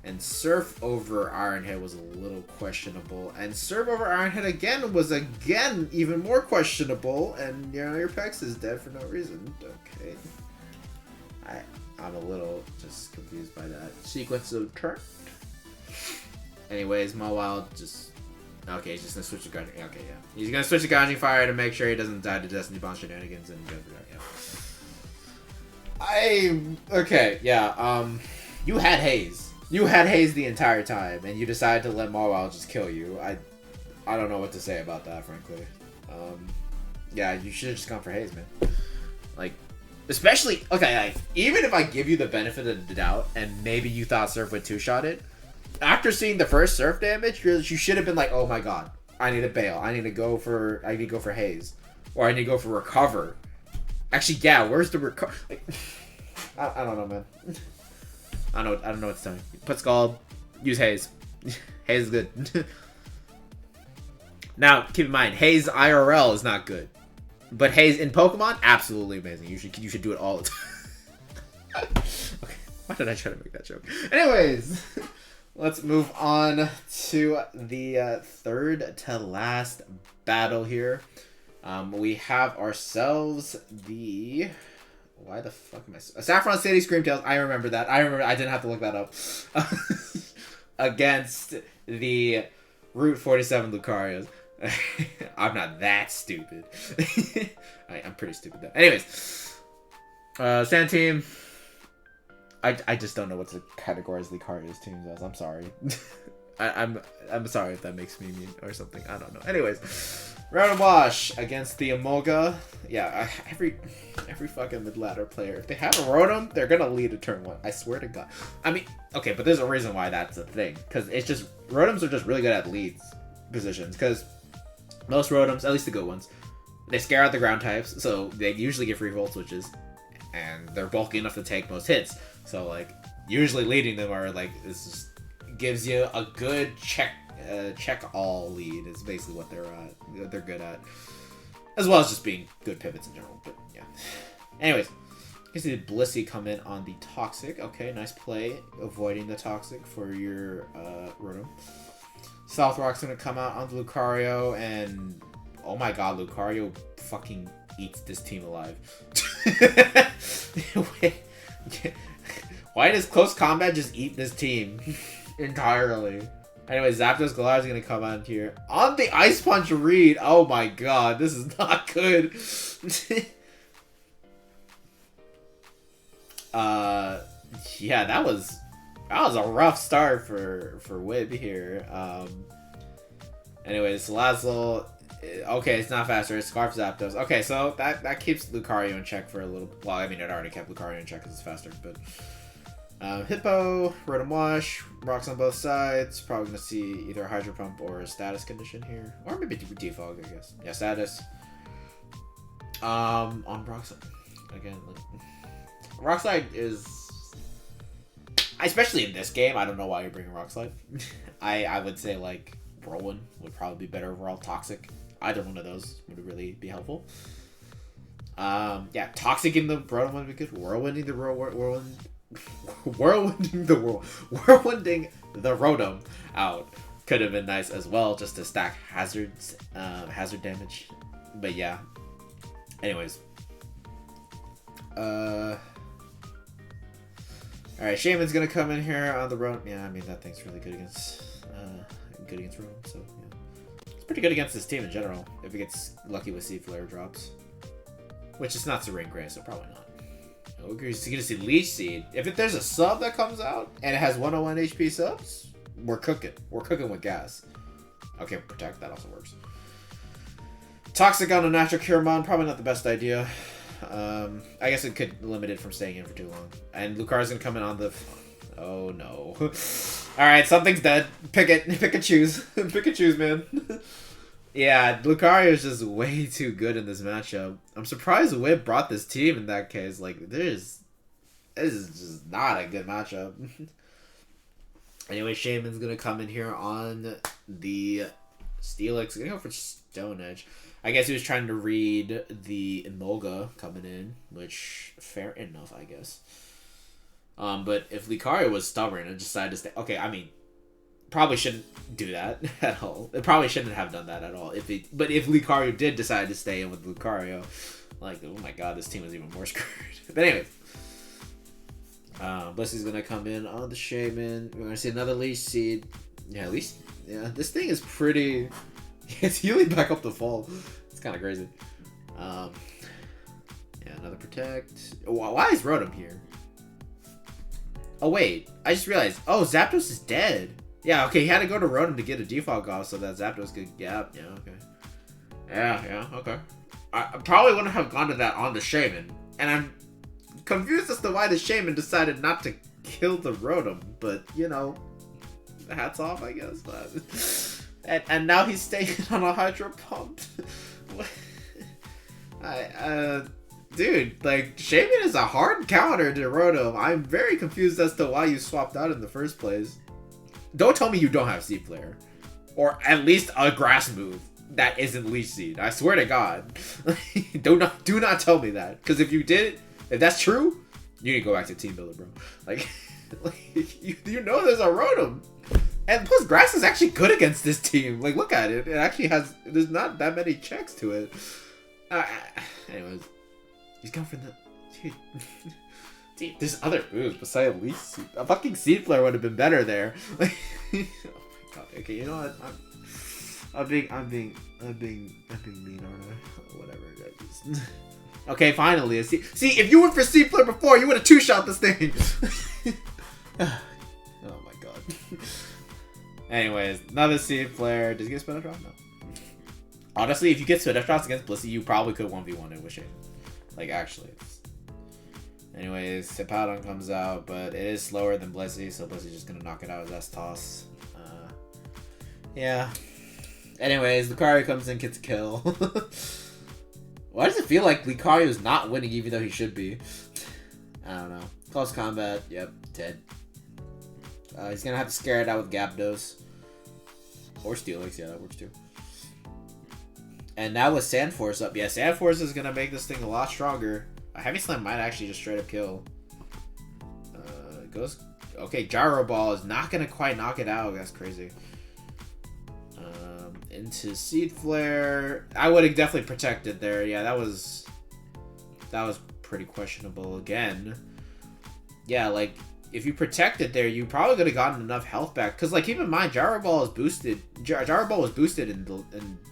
And Surf over Iron Head was a little questionable. And Surf over Iron Head again was even more questionable. And your Pex is dead for no reason. Okay. I'm a little just confused by that sequence of turn. Anyways, Mawile just... Okay, he's just gonna switch to Garaging... Okay, yeah. He's gonna switch to Garaging Fire to make sure he doesn't die to Destiny Bond shenanigans and go for that, yeah. Okay, yeah, you had Haze. You had Haze the entire time, and you decided to let Mawile just kill you. I don't know what to say about that, frankly. Yeah, you should have just gone for Haze, man. Like, especially... Okay, like, even if I give you the benefit of the doubt, and maybe you thought Surf would two-shot it, after seeing the first Surf damage, you should have been like, oh my god, I need to bail. I need to go for Haze. Or I need to go for Recover. Actually, yeah, where's the Recover? Like, I don't know, man. I don't know what to tell you. Put Scald, use Haze. Haze is good. Now, keep in mind, Haze IRL is not good. But Haze in Pokemon, absolutely amazing. You should do it all the time. Okay, why did I try to make that joke? Anyways, let's move on to the third to last battle here. We have ourselves the... Why the fuck am I... Saffron City Screamtails. I remember that. I didn't have to look that up. Against the Route 47 Lucarios. I'm not that stupid. I'm pretty stupid though. Anyways. Sand Team. I just don't know what to categorize Lucario's teams as. I'm sorry. I'm sorry if that makes me mean or something. I don't know. Anyways. Round and Wash against the Emolga. Yeah, every fucking mid-ladder player, if they have a Rotom, they're gonna lead a turn 1. I swear to God. I mean, okay, but there's a reason why that's a thing. Because it's just, Rotoms are just really good at leads positions. Because most Rotoms, at least the good ones, they scare out the ground types, so they usually get free Volt Switches. And they're bulky enough to take most hits. So, like, usually leading them are, like, this just gives you a good check all lead is basically what they're good at, as well as just being good pivots in general. But yeah. Anyways, you see the Blissey come in on the Toxic. Okay, nice play avoiding the Toxic for your Rotom. South Rock's gonna come out on the Lucario, and oh my god, Lucario fucking eats this team alive. Why does Close Combat just eat this team entirely? Anyway, Zapdos Galar is going to come out here. On the Ice Punch read. Oh my god, this is not good. Yeah, that was a rough start for Wib here. Anyways, Salazzle. Okay, it's not faster. It's Scarf Zapdos. Okay, so that keeps Lucario in check for a little... Well, I mean, it already kept Lucario in check because it's faster, but... Hippo, Rotom Wash, rocks on both sides. Probably going to see either a Hydro Pump or a Status Condition here. Or maybe Defog, I guess. Yeah, Status. On Rockslide. Again, Rockslide is... Especially in this game, I don't know why you're bringing Rockslide. I would say, like, Whirlwind would probably be better overall. Toxic. Either one of those would really be helpful. Yeah, Toxic in the Rotom would be good. Whirlwinding the Whirlwinding the Rotom out could have been nice as well, just to stack hazard damage. But yeah. Anyways. Alright, Shaman's gonna come in here on the road. Yeah, I mean, that thing's really good against Rotom, so yeah. It's pretty good against this team in general, if it gets lucky with Seed Flare drops. Which is not Serene Gray, so probably not. Oh, you're gonna see Leech Seed. If there's a sub that comes out, and it has 101 HP subs, we're cooking. We're cooking with gas. Okay, Protect, that also works. Toxic on a Natural Cure Mon, probably not the best idea. I guess it could limit it from staying in for too long. And Lucario's gonna come in on the... Oh no. Alright, something's dead. Pick it. Pick and choose. Pick and choose, man. Yeah, Lucario's just way too good in this matchup. I'm surprised Whip brought this team in that case. Like, this is just not a good matchup. Anyway, Shaman's gonna come in here on the Steelix. Gonna go for Stone Edge. I guess he was trying to read the Emolga coming in, which fair enough, I guess. But if Lucario was stubborn and decided to stay, okay, I mean, probably shouldn't do that at all. It probably shouldn't have done that at all. But if Lucario did decide to stay in with Lucario, like, oh my god, this team is even more screwed. But anyways, Blissey's gonna come in on the Shaman. We're gonna see another Leech Seed. Yeah, at least, yeah, this thing is pretty. It's healing back up the fall. It's kind of crazy. Yeah, another Protect. Why is Rotom here? Oh wait, I just realized. Oh, Zapdos is dead. Yeah, okay, he had to go to Rotom to get a default off so that Zapdos could gap. Yeah, okay. Yeah, okay. I probably wouldn't have gone to that on the Shaman. And I'm confused as to why the Shaman decided not to kill the Rotom. But, you know, hats off, I guess. And now he's staying on a Hydro Pump. Dude, like, Shaman is a hard counter to Rotom. I'm very confused as to why you swapped out in the first place. Don't tell me you don't have Seed Flare. Or at least a Grass move that isn't Leech Seed. I swear to God. Do not tell me that. Because if you did, if that's true, you need to go back to Team Builder, bro. Like you know there's a Rotom. And plus, Grass is actually good against this team. Like, look at it. It actually has... There's not that many checks to it. Anyways. He's going for the... Dude, there's other moves besides Leech Seed. A fucking Seed Flare would have been better there. Oh my god. Okay, you know what? I'm being mean, aren't I? Whatever, guys. Okay, finally. See, if you went for Seed Flare before, you would have two-shot this thing. Oh my god. Anyways, another Seed Flare. Does he get Spinach Drop? No. Honestly, if you get Spinach Drops against Blissey, you probably could 1v1 it with Shaman. Like, actually. Anyways, Hippowdon comes out, but it is slower than Blissey, so Blissey's just gonna knock it out with S-Toss. Yeah. Anyways, Lucario comes in, gets a kill. Why does it feel like Lucario's not winning even though he should be? I don't know. Close combat, yep, dead. He's gonna have to scare it out with Gyarados. Or Steelix, yeah, that works too. And now with Sandforce up, yeah, Sandforce is gonna make this thing a lot stronger. A Heavy Slam might actually just straight up kill. Goes... Okay, Gyro Ball is not gonna quite knock it out, that's crazy. Into Seed Flare. I would have definitely protected there. Yeah, that was pretty questionable again. Yeah, like, if you protected there, you probably could have gotten enough health back. Because, like, keep in mind, Gyro Ball is boosted. Gyro Ball was boosted in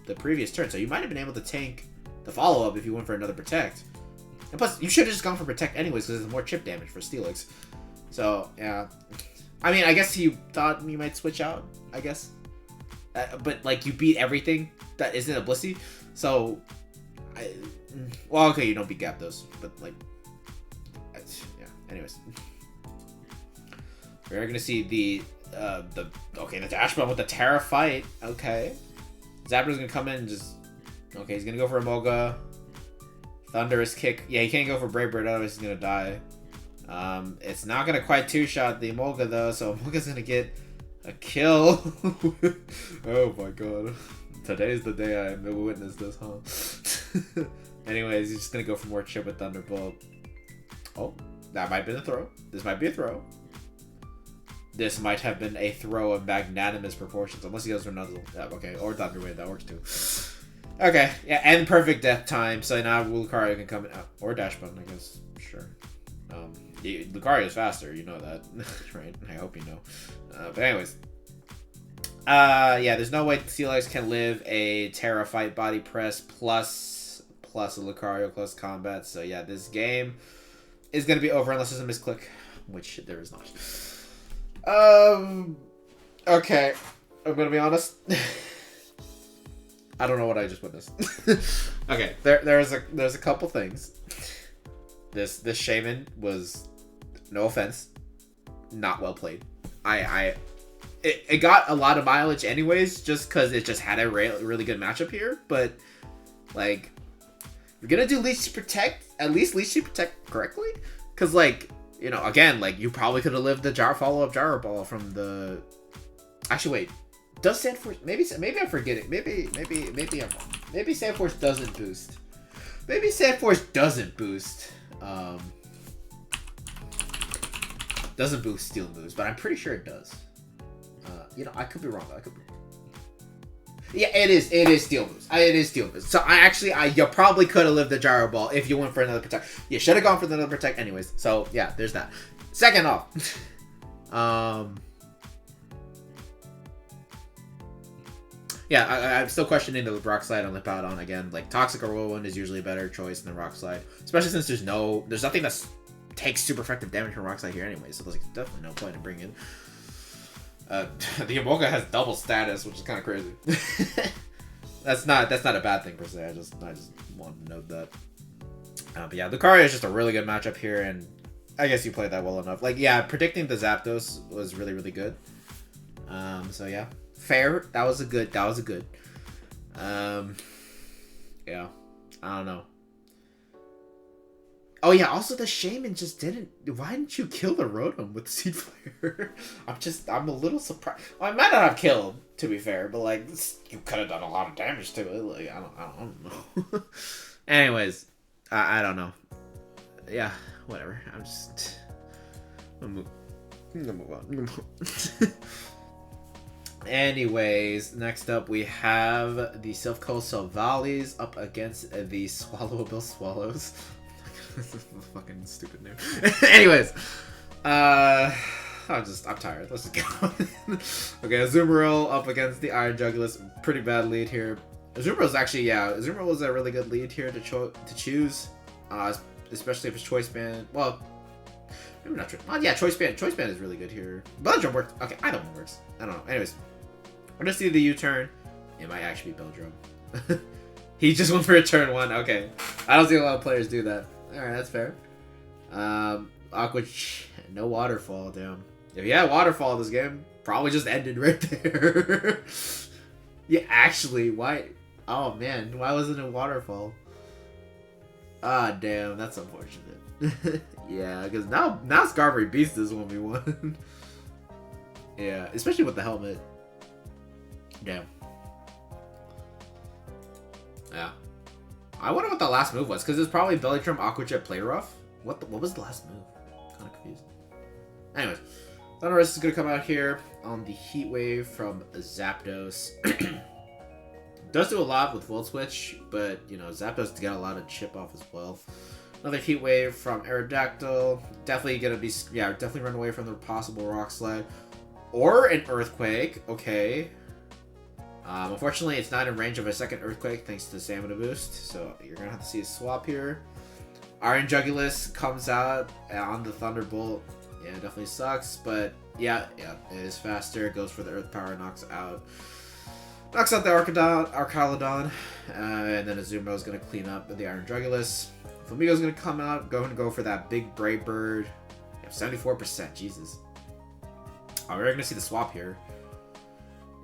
the previous turn, so you might have been able to tank the follow-up if you went for another Protect. And plus, you should have just gone for Protect anyways, because there's more chip damage for Steelix. So, yeah. I mean, I guess he thought you might switch out, I guess. But, like, you beat everything that isn't a Blissey. So, well, okay, you don't beat Gyarados, but, like, yeah, anyways. We're gonna see the Dash Bomb with the Terra Fight. Okay. Zapdos gonna come in and just... Okay, he's gonna go for a Emolga. Thunderous Kick. Yeah, he can't go for Brave Bird, otherwise he's gonna die. It's not gonna quite two-shot the Emolga, though, so Emolga's gonna get a kill. Oh my god. Today's the day I witnessed this, huh? Anyways, he's just gonna go for more chip with Thunderbolt. Oh, that might have been a throw. This might be a throw. This might have been a throw of magnanimous proportions. Unless he goes for Nuzzle. Yeah, okay. Or Thunder Wave. That works too. Okay. Yeah, and perfect death time. So now Lucario can come in. Or Dash Button, I guess. Sure. Lucarios faster, you know that, right? I hope you know. But anyways, yeah, there's no way Silvallys can live a Terra Fight Body Press plus a Lucario close combat. So yeah, this game is gonna be over unless there's a misclick, which there is not. Okay, I'm gonna be honest. I don't know what I just witnessed. Okay, there's a couple things. This Shaman was, no offense, not well played. It got a lot of mileage anyways, just because it just had a really good matchup here. But like, you're gonna do Leech to Protect, at least Leech to Protect correctly, because like, you know, again, like you probably could have lived the follow-up Gyro Ball from the. Actually, wait. Does Sandforce? Maybe I'm forgetting. Maybe I'm wrong. Maybe Sandforce doesn't boost. Maybe Sandforce doesn't boost. Doesn't boost Steel moves, but I'm pretty sure it does. You know, I could be wrong. Yeah, it is Steel moves. It is Steel moves. So you probably could have lived the Gyro Ball if you went for another Protect. You should have gone for another Protect anyways. So yeah, there's that. Second off, yeah, I'm still questioning the Rock Slide on Lipadon again. Like, Toxic or Whirlwind is usually a better choice than Rock Slide. Especially since there's nothing that takes super effective damage from Rock Slide here anyway. So there's like, definitely no point in bringing in. The Emolga has double status, which is kind of crazy. That's not a bad thing per se. I just wanted to note that. But yeah, Lucario is just a really good matchup here, and I guess you played that well enough. Like, yeah, predicting the Zapdos was really, really good. So yeah. Fair. That was a good. Yeah. I don't know. Oh yeah, also the Shaman just didn't. Why didn't you kill the Rotom with Seed Flare? I'm a little surprised. Well, I might not have killed, to be fair, but like you could have done a lot of damage to it. Like I don't know. Anyways, I don't know. Yeah, whatever. I'm gonna move on. Anyways, next up we have the Silphco Silvallys up against the Swallowable Swellows. This is a fucking stupid name. Anyways, I'm tired. Let's just go. Okay, Azumarill up against the Iron Jugulis. Pretty bad lead here. Azumarill's actually, yeah, Azumarill was a really good lead here to choose, especially if it's Choice Band. Well, maybe not Choice. Yeah, Choice Band. Choice Band is really good here. Belladrum works. Okay, either one works. I don't know. Anyways, we're gonna see the U-turn. It might actually be Belladrum. He just went for a turn 1. Okay, I don't see a lot of players do that. Alright, that's fair. Aqua, no Waterfall, damn. If you had Waterfall this game, probably just ended right there. Yeah, actually, why? Oh man, why wasn't it Waterfall? Ah, damn, that's unfortunate. Yeah, because now Scarberry Beast is 1v1. Yeah, especially with the helmet. Damn. Yeah. I wonder what the last move was, because it's probably Belladrum, Aqua Jet, Play Rough. What was the last move? Kind of confused. Anyways, Thunderous is going to come out here on the Heat Wave from Zapdos. Does do a lot with Volt Switch, but, you know, Zapdos to get a lot of chip off as well. Another Heat Wave from Aerodactyl. Definitely going to be, yeah, definitely run away from the possible Rock Slide. Or an Earthquake, okay. Unfortunately, it's not in range of a second Earthquake thanks to the Stamina boost, so you're going to have to see a swap here. Iron Jugulis comes out on the Thunderbolt. Yeah, it definitely sucks, but yeah, it is faster. It goes for the Earth Power, knocks out the Archaludon, and then Azumarill is going to clean up the Iron Jugulis. Flamigo's going to come out, going to go for that big Brave Bird. You have 74%, Jesus. Oh, we're going to see the swap here.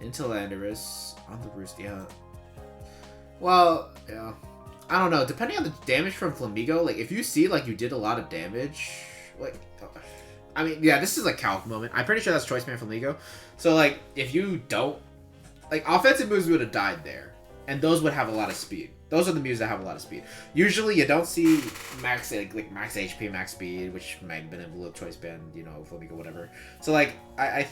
Into Landorus on the Roost, yeah. Well, yeah. I don't know. Depending on the damage from Flamigo, like, if you see, like, you did a lot of damage, like, I mean, yeah, this is a calc moment. I'm pretty sure that's Choice Band Flamigo. So, like, if you don't, like, offensive moves would have died there. And those would have a lot of speed. Those are the moves that have a lot of speed. Usually, you don't see max, like max HP, max speed, which might have been a little Choice Band, you know, Flamigo, whatever. So, like, I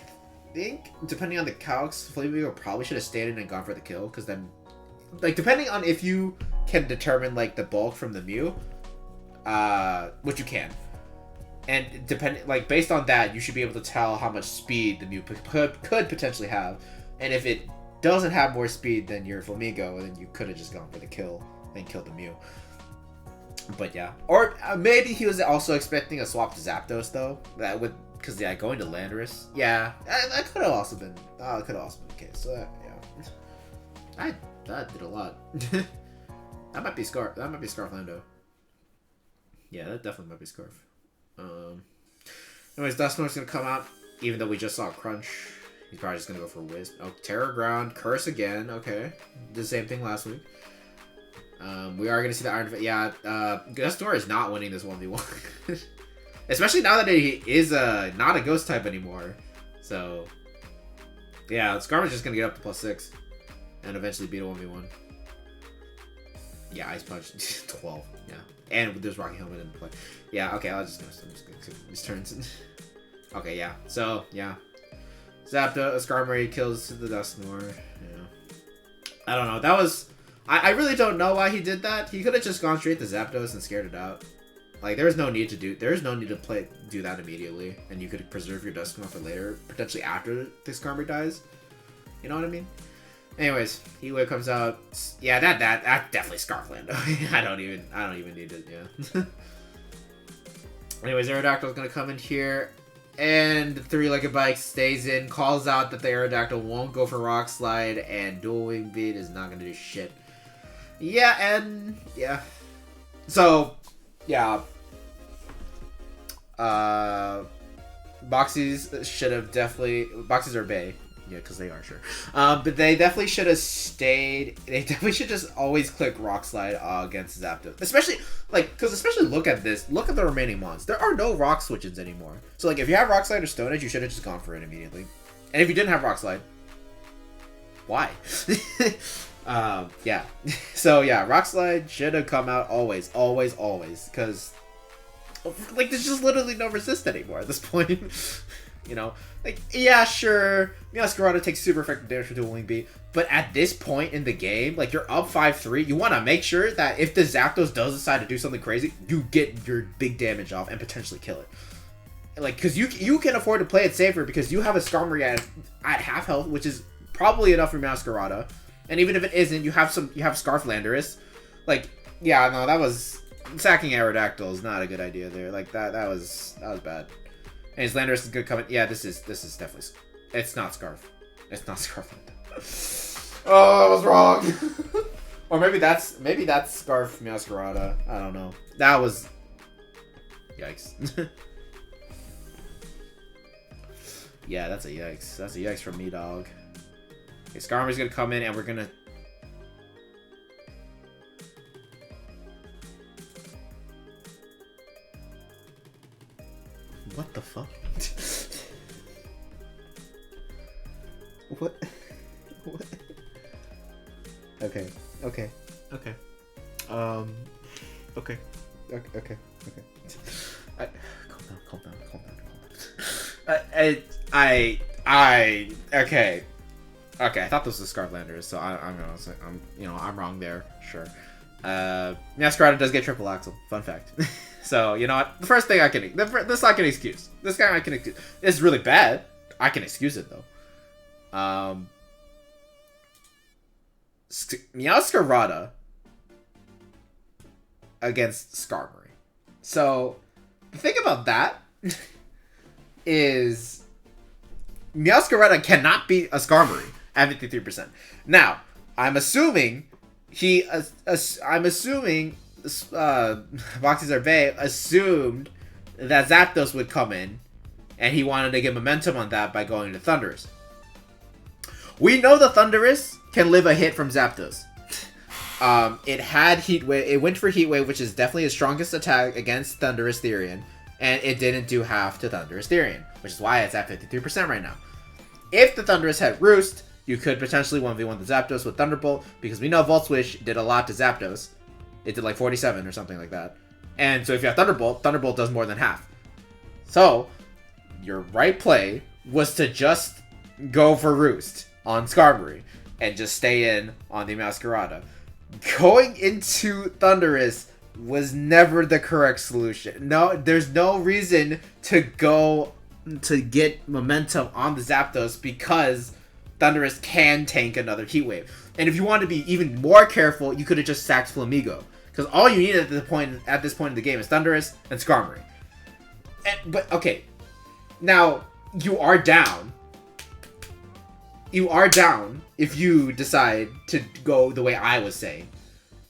think, depending on the calcs, Flamigo probably should have stayed in and gone for the kill, because then, like, depending on if you can determine, like, the bulk from the Mew, which you can, And like based on that, you should be able to tell how much speed the Mew could potentially have. And if it doesn't have more speed than your Flamingo, then you could have just gone for the kill and killed the Mew. But yeah, or maybe he was also expecting a swap to Zapdos though. That would, because yeah, going to Landorus, yeah, that could have also been the case. So yeah, that did a lot. That might be Scarf. That might be Scarflando. Yeah, that definitely might be Scarf. Anyways, Dusknoir's gonna come out, even though we just saw Crunch. He's probably just gonna go for Wisp. Oh, Terror Ground, Curse again. Okay, did the same thing last week. We are gonna see the Iron. Yeah, Dusknoir is not winning this 1v1, especially now that he is not a Ghost type anymore. So yeah, Skarmory's just gonna get up to +6 and eventually beat a 1v1. Yeah, Ice Punch 12. Yeah, and there's Rocky Helmet in play. Yeah, okay, I'm just gonna take these turns. Okay, yeah. So yeah, Skarmory kills the Dusknoir. Yeah, I don't know. That was. I really don't know why he did that. He could have just gone straight to Zapdos and scared it out. Like there is no need to do that immediately, and you could preserve your Dusknoir for later, potentially after the Skarmory dies. You know what I mean? Anyways, Heatwave comes out. Yeah, that definitely Scarflando. I don't even need it. Yeah. Anyways, Aerodactyl's gonna come in here, and the three-legged bike stays in, calls out that the Aerodactyl won't go for Rock Slide, and Dual Wing Beat is not gonna do shit. Yeah, and yeah. So, yeah. Boxies should have definitely. Boxies are Bay. Yeah, because they are, sure. But they definitely should have stayed. They definitely should just always click Rock Slide against Zapdos. Especially look at this. Look at the remaining mons. There are no Rock Switches anymore. So, like, if you have Rock Slide or Stone Edge, you should have just gone for it immediately. And if you didn't have Rock Slide, why? Yeah. So, yeah, Rock Slide should have come out always. Because, like, there's just literally no resist anymore at this point. You know? Like, yeah, sure, Meowscarada takes super effective damage for Dual Wing Beat, but at this point in the game, like, you're up 5-3, you want to make sure that if the Zapdos does decide to do something crazy, you get your big damage off and potentially kill it. Like, because you can afford to play it safer because you have a Skarmory at half health, which is probably enough for Meowscarada. And even if it isn't, you have Scarf Landorus. Like, yeah, no, that was... Sacking Aerodactyl is not a good idea there. Like, that was bad. And his Landorus is good coming. Yeah, this is definitely... It's not Scarf. It's not Scarf. Oh, I was wrong. Or maybe that's Scarf Meowscarada. I don't know. That was... Yikes. Yeah, that's a yikes. That's a yikes from me, dog. Okay, Skarmory's gonna come in and we're gonna... What the fuck? What? What? Okay. Okay. Okay. Okay. Okay. Calm down. Okay. Okay, I thought this was Scarflanders, so I'm wrong there. Sure. Meowscarada does get triple axle. Fun fact. So, you know what? The first thing I can... This I can excuse. This guy I can excuse. It's really bad. I can excuse it, though. Meowscarada against Skarmory. So, the thing about that is Meowscarada cannot beat a Skarmory at 53%. Now, I'm assuming Boxy Zarvey assumed that Zapdos would come in, and he wanted to get momentum on that by going to Thundurus. We know the Thundurus can live a hit from Zapdos. It had Heat Wave. It went for Heat Wave, which is definitely its strongest attack against Thundurus Therian, and it didn't do half to Thundurus Therian, which is why it's at 53% right now. If the Thundurus had Roost, you could potentially 1v1 the Zapdos with Thunderbolt, because we know Volt Switch did a lot to Zapdos. It did like 47 or something like that. And so if you have Thunderbolt, Thunderbolt does more than half. So, your right play was to just go for Roost on Skarmory and just stay in on the Meowscarada. Going into Thundurus was never the correct solution. No, there's no reason to go to get momentum on the Zapdos because Thundurus can tank another Heat Wave. And if you want to be even more careful, you could have just sacked Flamigo. Because all you need at this point in the game is Thundurus and Skarmory. But, okay. Now, you are down. You are down if you decide to go the way I was saying.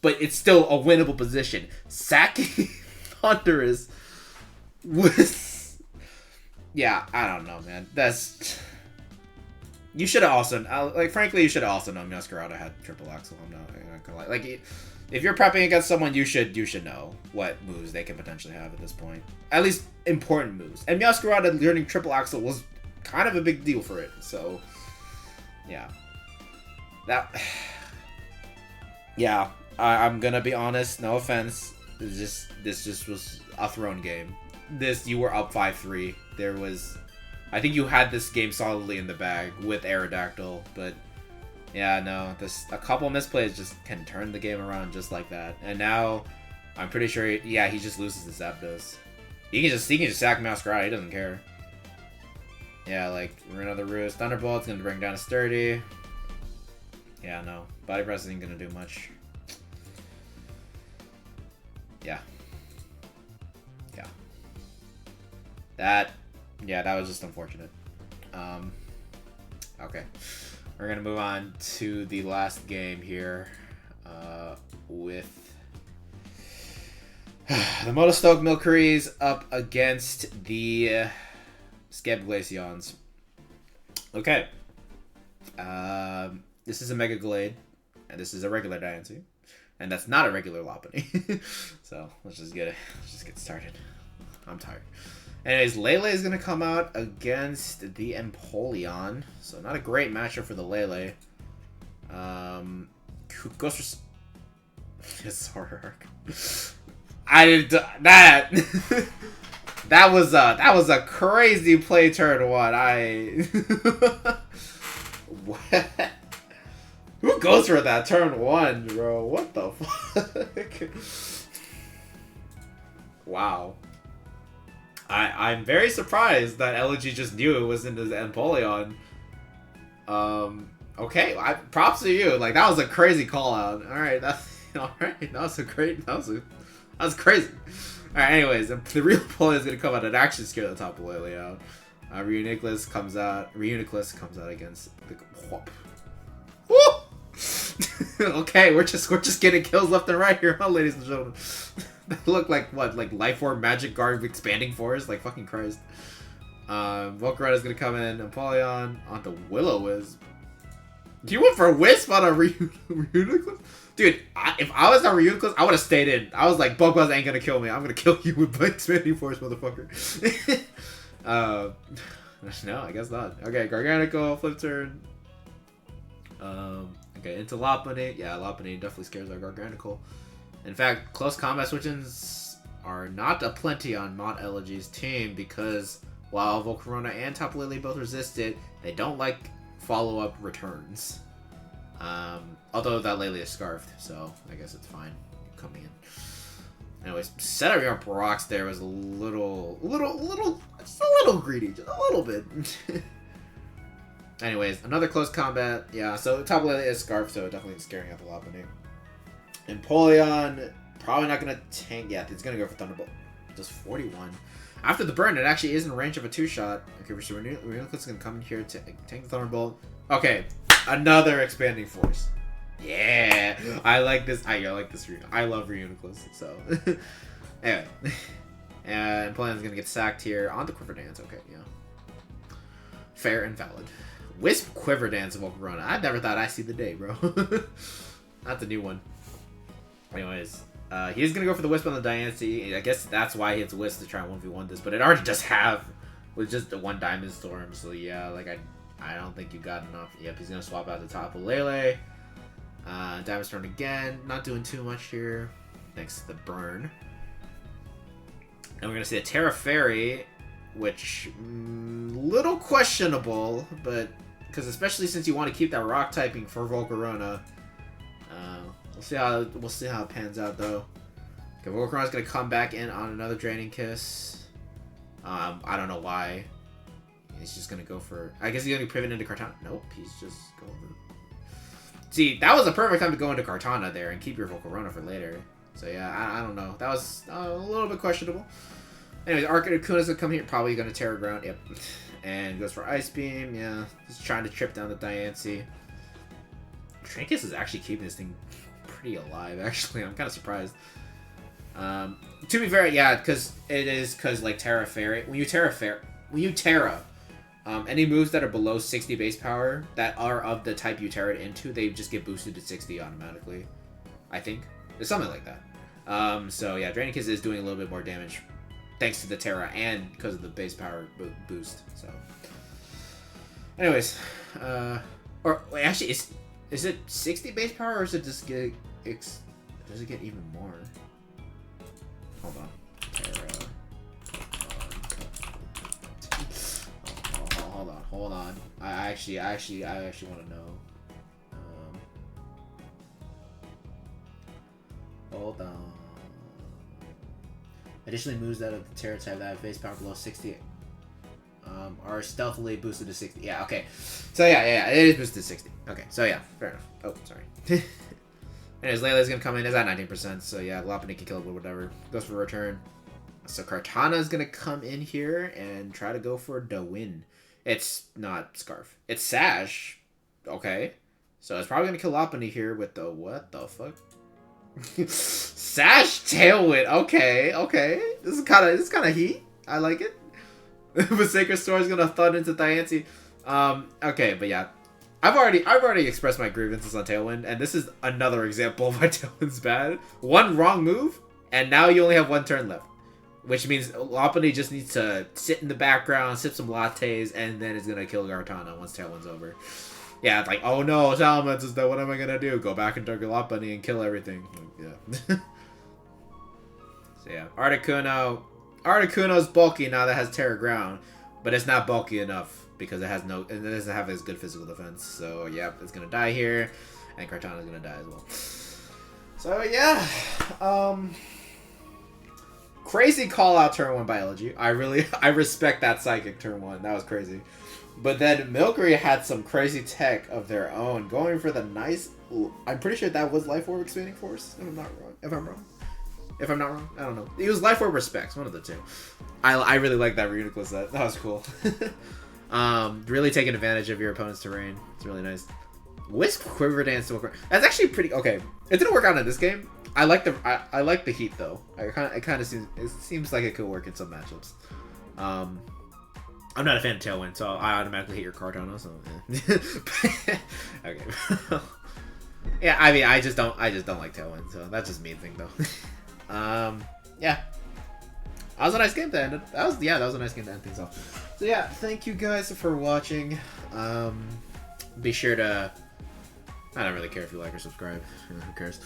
But it's still a winnable position. Sacking Thundurus was... Yeah, I don't know, man. That's... You should have also... frankly, you should have also known Masquerada had Triple Axel. I'm not gonna lie. Like, if you're prepping against someone, you should know what moves they can potentially have at this point. At least important moves. And Masquerada learning Triple Axel was kind of a big deal for it. So, yeah. Yeah, I'm gonna be honest. No offense. This just was a thrown game. You were up 5-3. There was... I think you had this game solidly in the bag with Aerodactyl, but yeah, no, a couple misplays just can turn the game around just like that. And now, I'm pretty sure, yeah, he just loses the Zapdos. He can just sack Masquerade, he doesn't care. Yeah, like, Rune of the Roost, Thunderbolt's gonna bring down a Sturdy. Yeah, no, Body Press isn't gonna do much. Yeah. Yeah, that was just unfortunate. Okay. We're going to move on to the last game here with the Motostoke Milceries up against the Skeb Glaceons. Okay. This is a Mega Glade, and this is a regular Diancie, and that's not a regular Lopunny. So, let's just get started. I'm tired. Anyways, Lele is going to come out against the Empoleon. So, not a great matchup for the Lele. Goes for... Zoroark. I didn't... That... that was a crazy play turn one. What? Who goes for that turn one, bro? What the fuck? Wow. I'm very surprised that Elegy just knew it was in his Empoleon. Okay, props to you. Like, that was a crazy call out. Alright, alright. That was crazy. Alright, anyways, the real Empoleon is gonna come out and actually scare the top of Lele out. Reuniclus comes out against the Whoop. Woo! Okay, we're just getting kills left and right here, huh, ladies and gentlemen. They look like what? Like Life Orb, Magic Guard, Expanding Forest? Like fucking Christ. Volcaretta's gonna come in. Empoleon onto Will-O-Wisp. You went for a Wisp on a Reuniclus? Dude, if I was on Reuniclus, I would have stayed in. I was like, Bug ain't gonna kill me. I'm gonna kill you with Expanding Forest, motherfucker. No, I guess not. Okay, Garganacl, flip turn. Okay, into Lopunny. Yeah, Lopunny definitely scares our Garganacl. In fact, close combat switch-ins are not aplenty on Mont Elegy's team because while Volcarona and Tapu Lele both resist it, they don't like follow-up returns. Although that Lele is scarfed, so I guess it's fine coming in. Anyways, setting up rocks there was a little greedy, just a little bit. Anyways, another close combat. Yeah, so Tapu Lele is scarfed, so definitely scaring out the Lopunny. Empoleon, probably not going to tank. Yeah, it's going to go for Thunderbolt. Does 41. After the burn, it actually is in range of a 2-shot. Okay, so Reuniclus is going to come in here to tank the Thunderbolt. Okay, another Expanding Force. Yeah, I like this. I like this. I love Reuniclus. So, anyway. And Empoleon's going to get sacked here on the Quiver Dance. Okay, yeah. Fair and valid. Wisp Quiver Dance of Volcarona. I never thought I'd see the day, bro. Not the new one. Anyways, he's going to go for the Wisp on the Diancie. I guess that's why he hits Wisp to try and 1v1 this, but it already does have with just the one Diamond Storm, so yeah, like I don't think you got enough. Yep, he's going to swap out the top of Lele. Diamond Storm again, not doing too much here, thanks to the burn. And we're going to see a Terra Fairy, which, little questionable, but, because especially since you want to keep that rock typing for Volcarona. We'll see how it pans out though. Okay, Volcaron's gonna come back in on another Draining Kiss. I don't know why. He's just gonna go for... I guess he's gonna pivot into Kartana. Nope, he's just going for... See, that was a perfect time to go into Kartana there and keep your Volcarona for later. So yeah, I don't know. That was a little bit questionable. Anyways, Articuno's gonna come here, probably gonna Terra Ground. Yep. And goes for Ice Beam. Yeah, he's trying to trip down the Diancie. Trinkus is actually keeping this thing pretty alive, actually. I'm kind of surprised. To be fair, yeah, because like Terra Fairy, when you Terra, any moves that are below 60 base power that are of the type you Terra into, they just get boosted to 60 automatically. I think it's something like that. So yeah, Draining Kiss is doing a little bit more damage thanks to the Terra and because of the base power boost. So, anyways, or wait, actually, is it 60 base power or is it just get does it get even more? Hold on. Terra. Hold on. I actually want to know. Hold on. Additionally, moves that of the Terra type that have base power below 60 are stealthily boosted to 60. Yeah, okay. So yeah, it is boosted to 60. Okay, so yeah, fair enough. Oh, sorry. Anyways, Layla's gonna come in. It's at 19%, so yeah, Lopunny can kill it with whatever. Goes for a return. So Kartana's gonna come in here and try to go for the win. It's not Scarf. It's Sash. Okay. So it's probably gonna kill Lopunny here with the what the fuck? Sash Tailwind. Okay. This is kinda heat. I like it. But Sacred Sword is gonna thud into Diancie. Okay, but yeah. I've already expressed my grievances on Tailwind, and this is another example of why Tailwind's bad. One wrong move, and now you only have one turn left. Which means Lopunny just needs to sit in the background, sip some lattes, and then it's gonna kill Kartana once Tailwind's over. Yeah, it's like, oh no, Salamence is dead, what am I gonna do? Go back and target Lopunny and kill everything. Yeah. So yeah, Articuno's bulky now that has Terra Ground, but it's not bulky enough because it doesn't have as good physical defense. So yeah, it's gonna die here, and Kartana's gonna die as well. So yeah, crazy call out turn 1 biology. I respect that psychic turn 1. That was crazy. But then Milceries had some crazy tech of their own, going for the nice. I'm pretty sure that was Life Orb Expanding Force. If I'm not wrong. If I'm not wrong, I don't know. It was Life Orb Respects, one of the two. I really like that Reuniclus set. That was cool. Really taking advantage of your opponent's terrain. It's really nice. Wisp Quiver Dance. That's actually pretty okay. It didn't work out in this game. I like the heat though. It seems like it could work in some matchups. I'm not a fan of Tailwind, so I automatically hit your Kartana. So okay. Yeah, I mean, I just don't like Tailwind, so that's just me thing though. Yeah. That was a nice game to end it. That was a nice game to end things off. So yeah, thank you guys for watching. Be sure to. I don't really care if you like or subscribe. Who cares?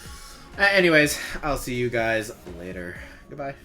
Anyways, I'll see you guys later. Goodbye.